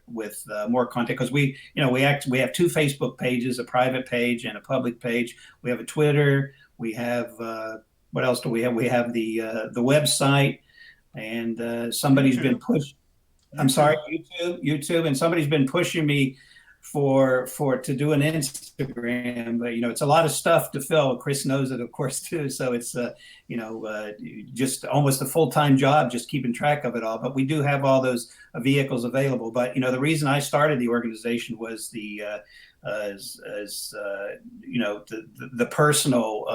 with more content, because we have two Facebook pages, a private page and a public page. We have a Twitter. We have what else do we have? We have the website. And somebody's been pushing. I'm sorry, YouTube, and somebody's been pushing me to do an Instagram, but it's a lot of stuff to fill. Chris knows it, of course, too. So it's just almost a full-time job, just keeping track of it all. But we do have all those vehicles available. But the reason I started the organization was the personal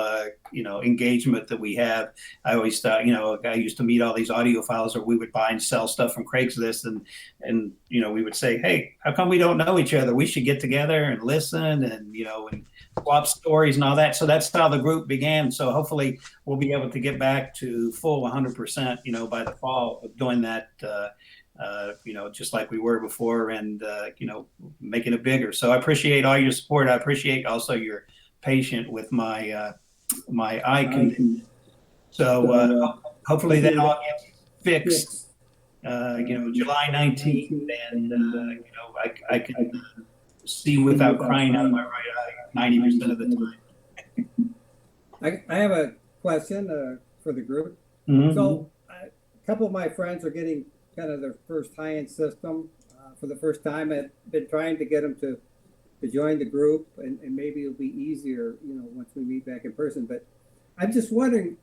engagement that we have. I always thought, I used to meet all these audiophiles, or we would buy and sell stuff from Craigslist, and we would say, hey, how come we don't know each other? We should get together and listen and and swap stories and all that. So that's how the group began. So hopefully we'll be able to get back to full 100%, by the fall of doing that. Just like we were before, and making it bigger. So I appreciate all your support. I appreciate also your patience with my my eye condition. So hopefully that all gets fixed. July 19th, and I can see without crying out of my right eye 90% of the time. I have a question for the group. Mm-hmm. So a couple of my friends are getting kind of their first high-end system for the first time. I've been trying to get them to join the group, and maybe it'll be easier, once we meet back in person. But I'm just wondering,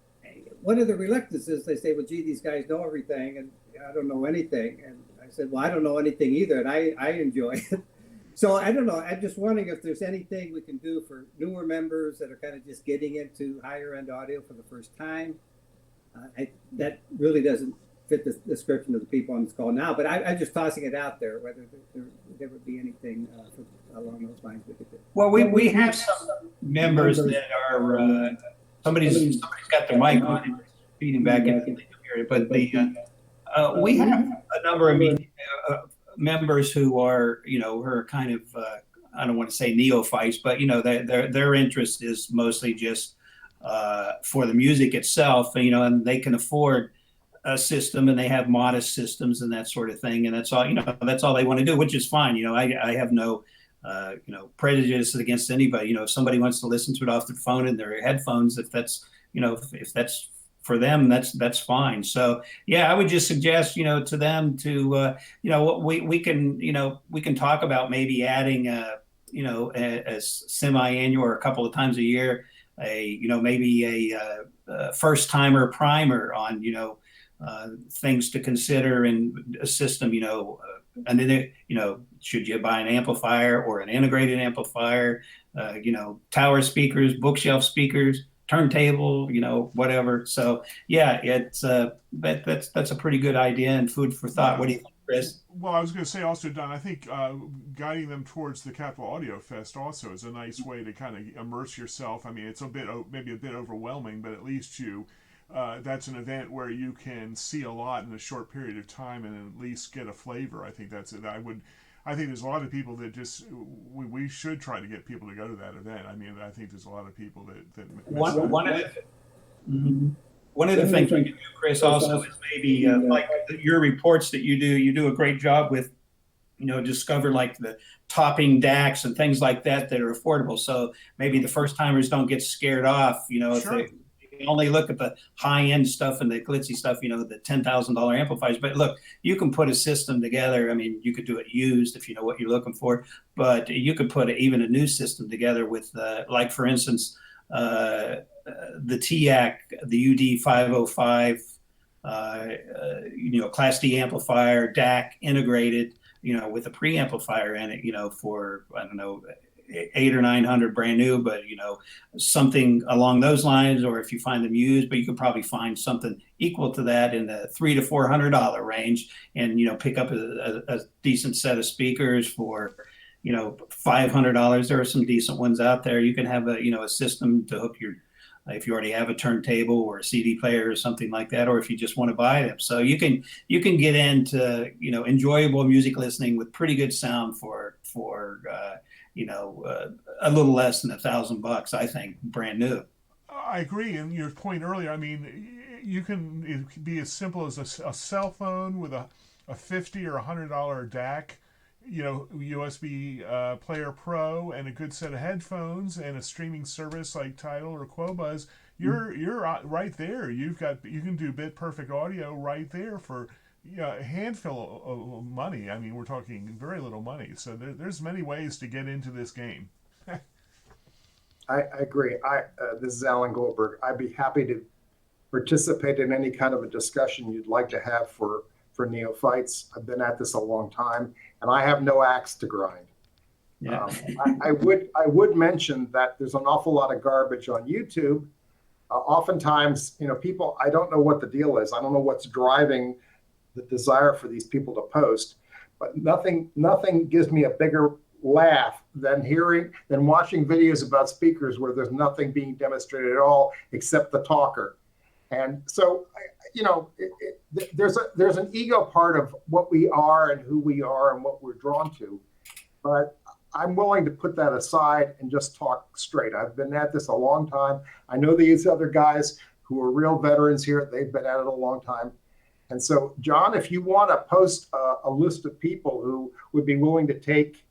what are the reluctances? They say, well, gee, these guys know everything, and I don't know anything. And I said, well, I don't know anything either, and I enjoy it. So I don't know. I'm just wondering if there's anything we can do for newer members that are kind of just getting into higher-end audio for the first time. That really doesn't fit the description of the people on this call now, but I'm just tossing it out there, whether there would be anything along those lines we could do. Well, we have some members that are somebody's got their mic on and feeding back into the computer, but we have a number of members who are who are kind of I don't want to say neophytes, but their interest is mostly just for the music itself, and they can afford a system, and they have modest systems and that sort of thing, and that's all that's all they want to do, which is fine. I have no prejudice against anybody. If somebody wants to listen to it off their phone in their headphones, if that's if that's for them, that's fine. So yeah, I would just suggest to them to we can talk about maybe adding a semi-annual or a couple of times a year maybe a first timer primer on things to consider in a system, and then should you buy an amplifier or an integrated amplifier? Tower speakers, bookshelf speakers, turntable, whatever. So yeah, it's that's a pretty good idea and food for thought. What do you think, Chris? Well, I was going to say also, Don, I think guiding them towards the Capital Audio Fest also is a nice way to kind of immerse yourself. I mean, it's maybe a bit overwhelming, but at least that's an event where you can see a lot in a short period of time and at least get a flavor. I think that's it. I think there's a lot of people that we should try to get people to go to that event. I mean, I think there's a lot of people that one of the things we can do, Chris, also is maybe like your reports that you do a great job with, discover like the topping DACs and things like that are affordable. So maybe the first timers don't get scared off, if they only look at the high end stuff and the glitzy stuff, the $10,000 amplifiers. But look, you can put a system together. I mean, you could do it used if you know what you're looking for, but you could put even a new system together with, like for instance, the TIAC, the UD505, Class D amplifier, DAC integrated, with a preamplifier in it, for, I don't know, 800 or 900 brand new, but something along those lines, or if you find them used, but you could probably find something equal to that in the $300 to $400 range, and pick up a decent set of speakers for $500. There are some decent ones out there. You can have a system to hook if you already have a turntable or a CD player or something like that, or if you just want to buy them. So you can get into enjoyable music listening with pretty good sound for a little less than $1,000, I think, brand new. I agree. And your point earlier, I mean, it can be as simple as a cell phone with a $50 or $100 DAC, USB Player Pro, and a good set of headphones and a streaming service like Tidal or Qobuz. You're right there. You can do bit perfect audio right there for a handful of money. I mean, we're talking very little money. So there's many ways to get into this game. I agree. This is Alan Goldberg. I'd be happy to participate in any kind of a discussion you'd like to have for neophytes. I've been at this a long time, and I have no axe to grind. Yeah. I would mention that there's an awful lot of garbage on YouTube. Oftentimes, people, I don't know what the deal is. I don't know what's driving the desire for these people to post, but nothing gives me a bigger laugh than watching videos about speakers where there's nothing being demonstrated at all except the talker. And so, there's an ego part of what we are and who we are and what we're drawn to, but I'm willing to put that aside and just talk straight. I've been at this a long time. I know these other guys who are real veterans here. They've been at it a long time. And so, John, if you want to post a list of people who would be willing to take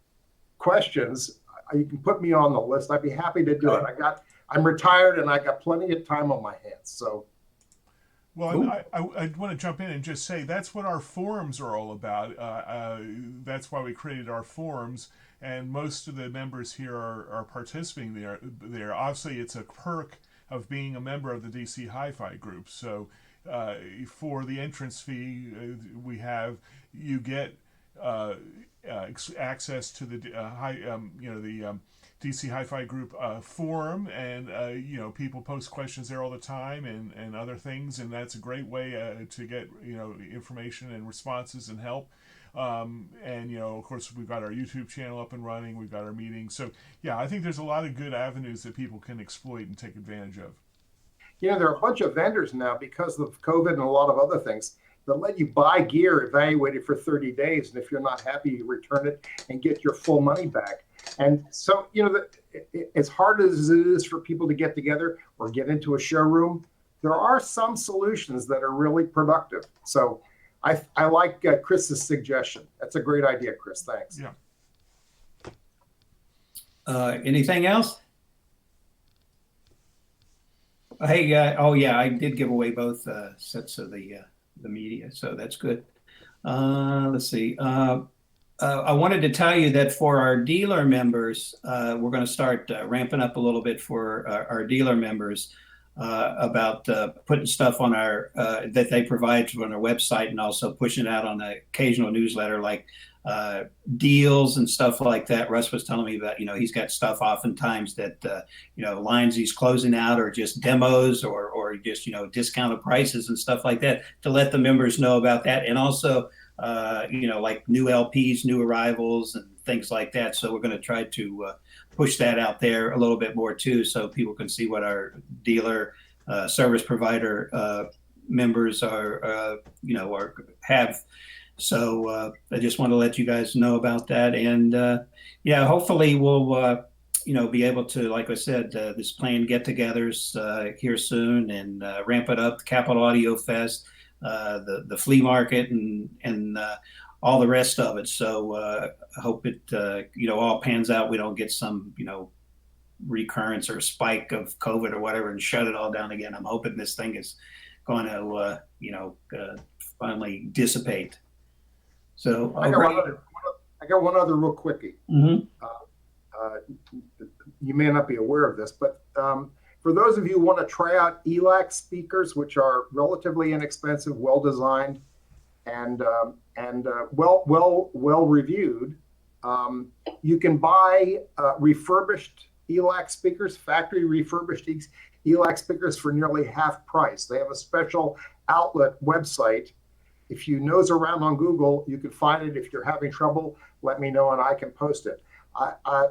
questions, you can put me on the list. I'd be happy to do it. I'm retired and I got plenty of time on my hands. So. Well, I want to jump in and just say that's what our forums are all about. That's why we created our forums, and most of the members here are participating there. Obviously, it's a perk of being a member of the DC Hi-Fi group. So for the entrance fee, you get access to the DC Hi-Fi group forum, and people post questions there all the time and other things, and that's a great way to get information and responses and help. And of course, we've got our YouTube channel up and running. We've got our meetings. So yeah, I think there's a lot of good avenues that people can exploit and take advantage of. There are a bunch of vendors now because of COVID and a lot of other things that let you buy gear evaluated for 30 days. And if you're not happy, you return it and get your full money back. And so, as hard as it is for people to get together or get into a showroom, there are some solutions that are really productive. So I like Chris's suggestion. That's a great idea, Chris. Thanks. Yeah. Anything else? Hey, I did give away both sets of the media, so that's good. Let's see. I wanted to tell you that for our dealer members, we're going to start ramping up a little bit for our dealer members about putting stuff on our that they provide on our website, and also pushing out on the occasional newsletter, like deals and stuff like that. Russ was telling me about, he's got stuff oftentimes that, lines he's closing out, or just demos, or just, discounted prices and stuff like that, to let the members know about that. And also, like new LPs, new arrivals and things like that. So we're going to try to push that out there a little bit more too, so people can see what our dealer service provider members are, have. So I just want to let you guys know about that. And hopefully we'll, be able to, like I said, this planned get-togethers here soon, and ramp it up, the Capital Audio Fest, the flea market, and all the rest of it. So I hope it, all pans out. We don't get some, recurrence or spike of COVID or whatever and shut it all down again. I'm hoping this thing is going to, finally dissipate. So I got one other real quickie. Mm-hmm. You may not be aware of this, but for those of you who want to try out ELAC speakers, which are relatively inexpensive, well designed, and well reviewed, you can buy refurbished ELAC speakers, factory refurbished ELAC speakers, for nearly half price. They have a special outlet website. If you nose around on Google, you can find it. If you're having trouble, let me know and I can post it.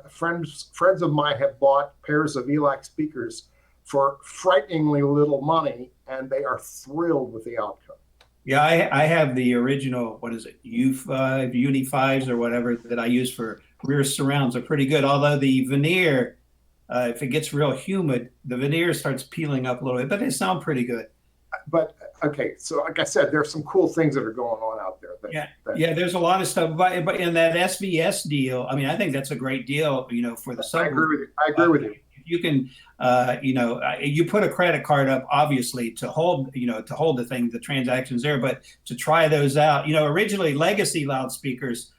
Friends of mine have bought pairs of ELAC speakers for frighteningly little money, and they are thrilled with the outcome. Yeah, I have the original, what is it, U5, Uni 5s or whatever, that I use for rear surrounds. Are pretty good. Although the veneer, if it gets real humid, the veneer starts peeling up a little bit, but they sound pretty good. But okay, so like I said, there's some cool things that are going on out there. There's a lot of stuff. But in that SVS deal, I mean, I think that's a great deal, for the sub. I agree with you. You can, you put a credit card up, obviously, to hold the thing, the transactions there, but to try those out, originally legacy loudspeakers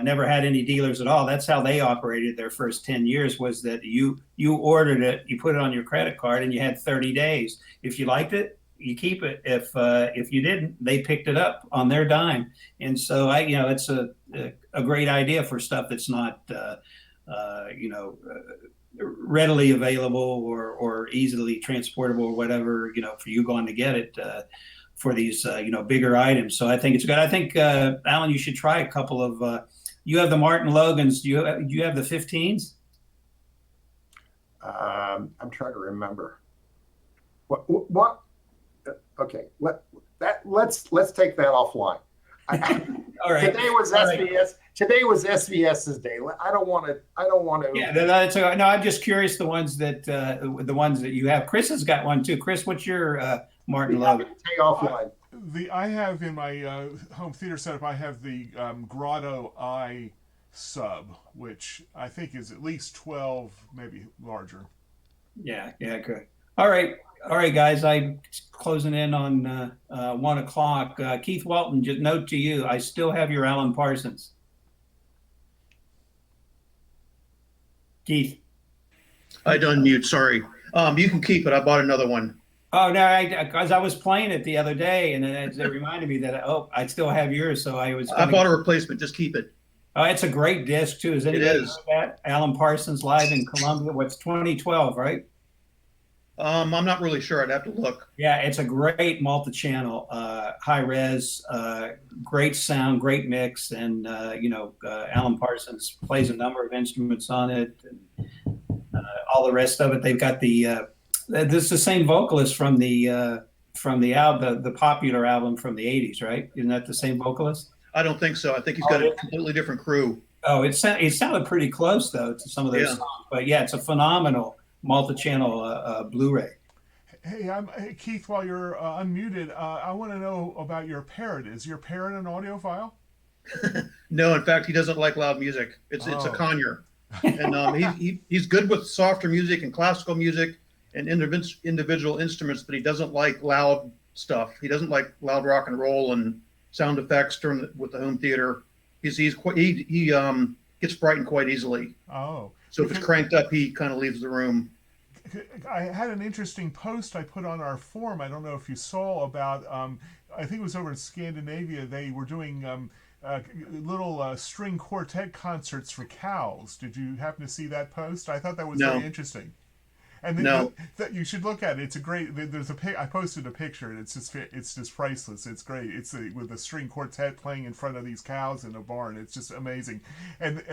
never had any dealers at all. That's how they operated their first 10 years, was that you ordered it, you put it on your credit card, and you had 30 days. If you liked it, you keep it. If you didn't, they picked it up on their dime. And so it's a great idea for stuff that's not, readily available or easily transportable or whatever, for you going to get it for these, bigger items. So I think it's good. I think, Alan, you should try a couple of, you have the Martin Logans. Do you have the 15s? I'm trying to remember. What? Okay, let's take that offline. All right. Today was SVS. Right. Today was SVS's day. I don't want to. Yeah, that's no. I'm just curious. The ones that you have. Chris has got one too. Chris, what's your Martin Logan? Take offline. I have in my home theater setup. I have the Grotto I Sub, which I think is at least 12, maybe larger. Yeah, good. All right, guys. I'm closing in on 1 o'clock. Keith Walton, just note to you, I still have your Alan Parsons. Keith. I done mute. Sorry. You can keep it. I bought another one. Oh no, because I was playing it the other day, and it reminded me that I still have yours. So I bought a replacement. Just keep it. Oh, it's a great disc too. Is anybody know that? Alan Parsons live in Columbia. What's 2012, right? I'm not really sure. I'd have to look. Yeah, it's a great multi-channel, high res, great sound, great mix, and Alan Parsons plays a number of instruments on it, and all the rest of it. They've got this is the same vocalist from the album, the popular album from the '80s, right? Isn't that the same vocalist? I don't think so. I think he's got a completely different crew. Oh, it sounded pretty close though to some of those songs, but yeah, it's a phenomenal multi-channel Blu-ray. Hey, Keith, while you're unmuted, I want to know about your parrot. Is your parrot an audiophile? No, in fact, he doesn't like loud music. It's a conure, and he's good with softer music and classical music and individual instruments, but he doesn't like loud stuff. He doesn't like loud rock and roll and sound effects with the home theater. He gets frightened quite easily. Oh. So if it's cranked up, he kind of leaves the room. I had an interesting post I put on our forum. I don't know if you saw about, I think it was over in Scandinavia. They were doing little string quartet concerts for cows. Did you happen to see that post? I thought that was No. very interesting. And No. you should look at it. It's a great. There's a I posted a picture, and it's just priceless. It's great. It's with a string quartet playing in front of these cows in a barn. It's just amazing. And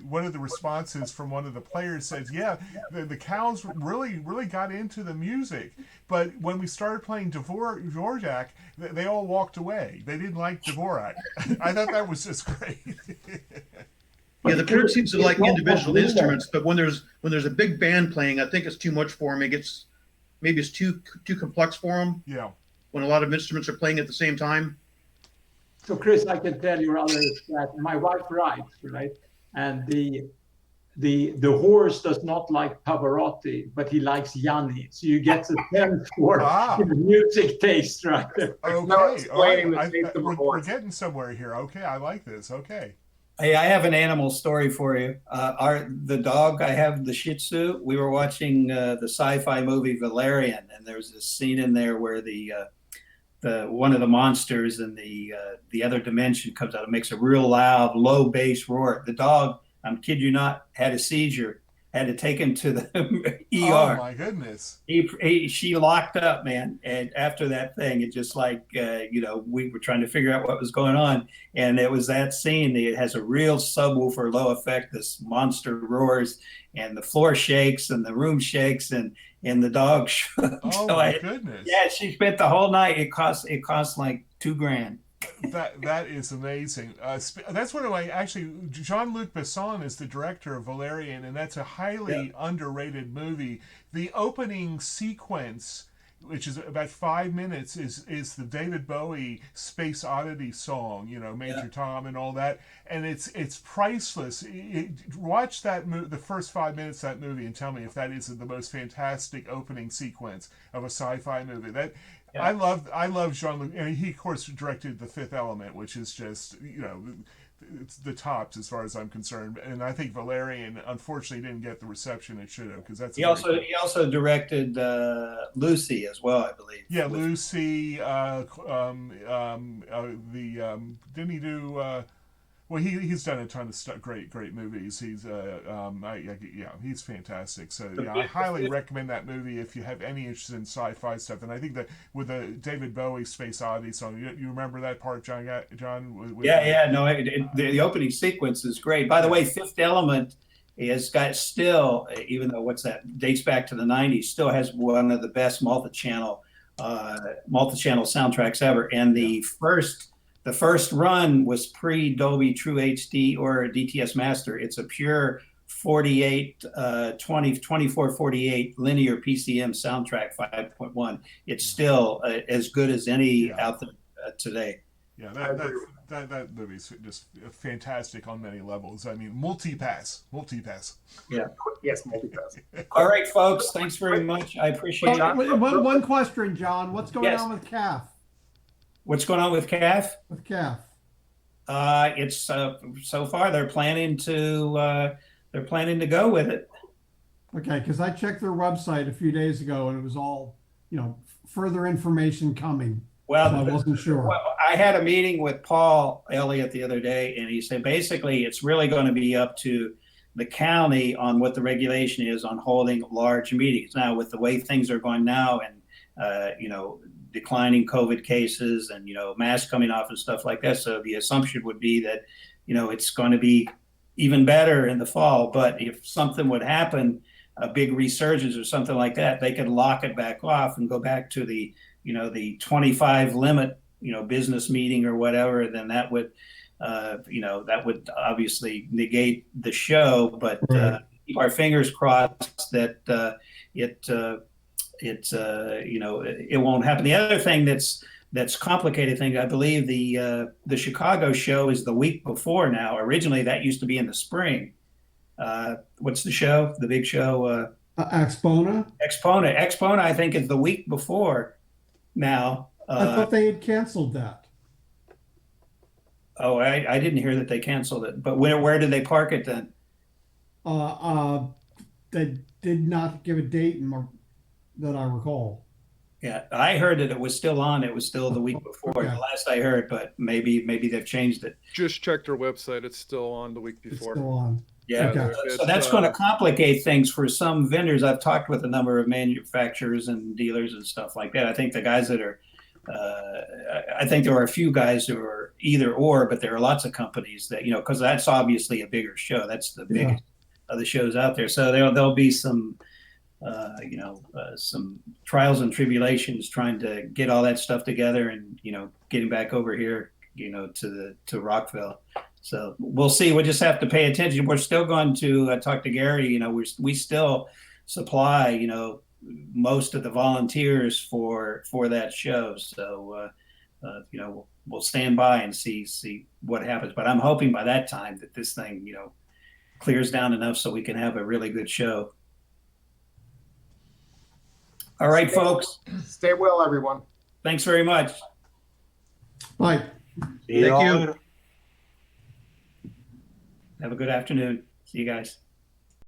one of the responses from one of the players says, "Yeah, the cows really got into the music, but when we started playing Dvorak, they all walked away. They didn't like Dvorak." I thought that was just great. Yeah, the bird seems to like individual instruments, but when there's a big band playing, I think it's too much for him. Maybe it's too complex for him. Yeah. When a lot of instruments are playing at the same time. So Chris, I can tell you that my wife rides, right? And the horse does not like Pavarotti, but he likes Yanni. So you get the sense for music taste, right? Okay. We're getting somewhere here. Okay, I like this. Okay. Hey, I have an animal story for you. The dog I have, the Shih Tzu. We were watching the sci-fi movie Valerian, and there's this scene in there where the one of the monsters in the other dimension comes out and makes a real loud, low bass roar. The dog, I'm kid you not, had a seizure. Had to take him to the ER. Oh my goodness! She locked up, man. And after that thing, it just like we were trying to figure out what was going on, and it was that scene. It has a real subwoofer low effect. This monster roars, and the floor shakes, and the room shakes, and the dog shook. Oh my goodness! Yeah, she spent the whole night. It cost like $2,000. That is amazing. That's one of my Jean-Luc Besson is the director of Valerian, and that's a highly underrated movie. The opening sequence, which is about 5 minutes, is the David Bowie Space Oddity song, Major Tom and all that, and it's priceless. Watch the first 5 minutes of that movie and tell me if that isn't the most fantastic opening sequence of a sci-fi movie. Yeah. I love Jean-Luc, and he of course directed The Fifth Element, which is just it's the tops as far as I'm concerned. And I think Valerian unfortunately didn't get the reception it should have, because that's he also directed Lucy as well, I believe. Yeah, Lucy. Didn't he do? Well, he's done a ton of great movies. He's he's fantastic. So I highly recommend that movie if you have any interest in sci-fi stuff. And I think that with the David Bowie Space Oddity song, you remember that part, John? The opening sequence is great. By the way, Fifth Element has got still, even though dates back to the 90s, still has one of the best multi-channel soundtracks ever. And the first run was pre-Dolby True HD or DTS Master. It's a pure 2448 linear PCM soundtrack 5.1. It's still as good as any out there today. Yeah, that movie's just fantastic on many levels. I mean, multipass. Yeah. Yes, multipass. All right, folks. Thanks very much. I appreciate it. One question, John. What's going on with CAF? What's going on with CAF? With CAF. It's so far they're planning to go with it. Okay, because I checked their website a few days ago and it was all, further information coming. Well, so I wasn't sure. Well, I had a meeting with Paul Elliott the other day, and he said basically it's really going to be up to the county on what the regulation is on holding large meetings. Now, with the way things are going now, and declining COVID cases and, masks coming off and stuff like that. So the assumption would be that, it's going to be even better in the fall. But if something would happen, a big resurgence or something like that, they could lock it back off and go back to the 25 limit, business meeting or whatever. Then that would, that would obviously negate the show. But keep our fingers crossed that it won't happen. The other thing that's complicated thing, I believe the Chicago show is the week before now. Originally that used to be in the spring. What's the show? The big show? Expona. Expona, I think, is the week before now. I thought they had canceled that. Oh, I didn't hear that they canceled it. But where did they park it then? They did not give a date that I recall. Yeah, I heard that it was still on. It was still the week before, Okay. the last I heard, but maybe they've changed it. Just checked our website. It's still on the week It's before. still on. Yeah, Okay. so that's going to complicate things for some vendors. I've talked with a number of manufacturers and dealers and stuff like that. I think the guys that are, I think there are a few guys who are either or, but there are lots of companies that, you know, because that's obviously a bigger show. That's the biggest of the shows out there. So there'll be some, some trials and tribulations trying to get all that stuff together and, you know, getting back over here, you know, to Rockville. So we'll see. We'll just have to pay attention. We're still going to talk to Gary. You know, we still supply, you know, most of the volunteers for that show. So, you know, we'll stand by and see what happens. But I'm hoping by that time that this thing, you know, clears down enough so we can have a really good show. All right, folks. Stay well, everyone. Thanks very much. Bye. See y'all Thank you. later. Have a good afternoon. See you guys.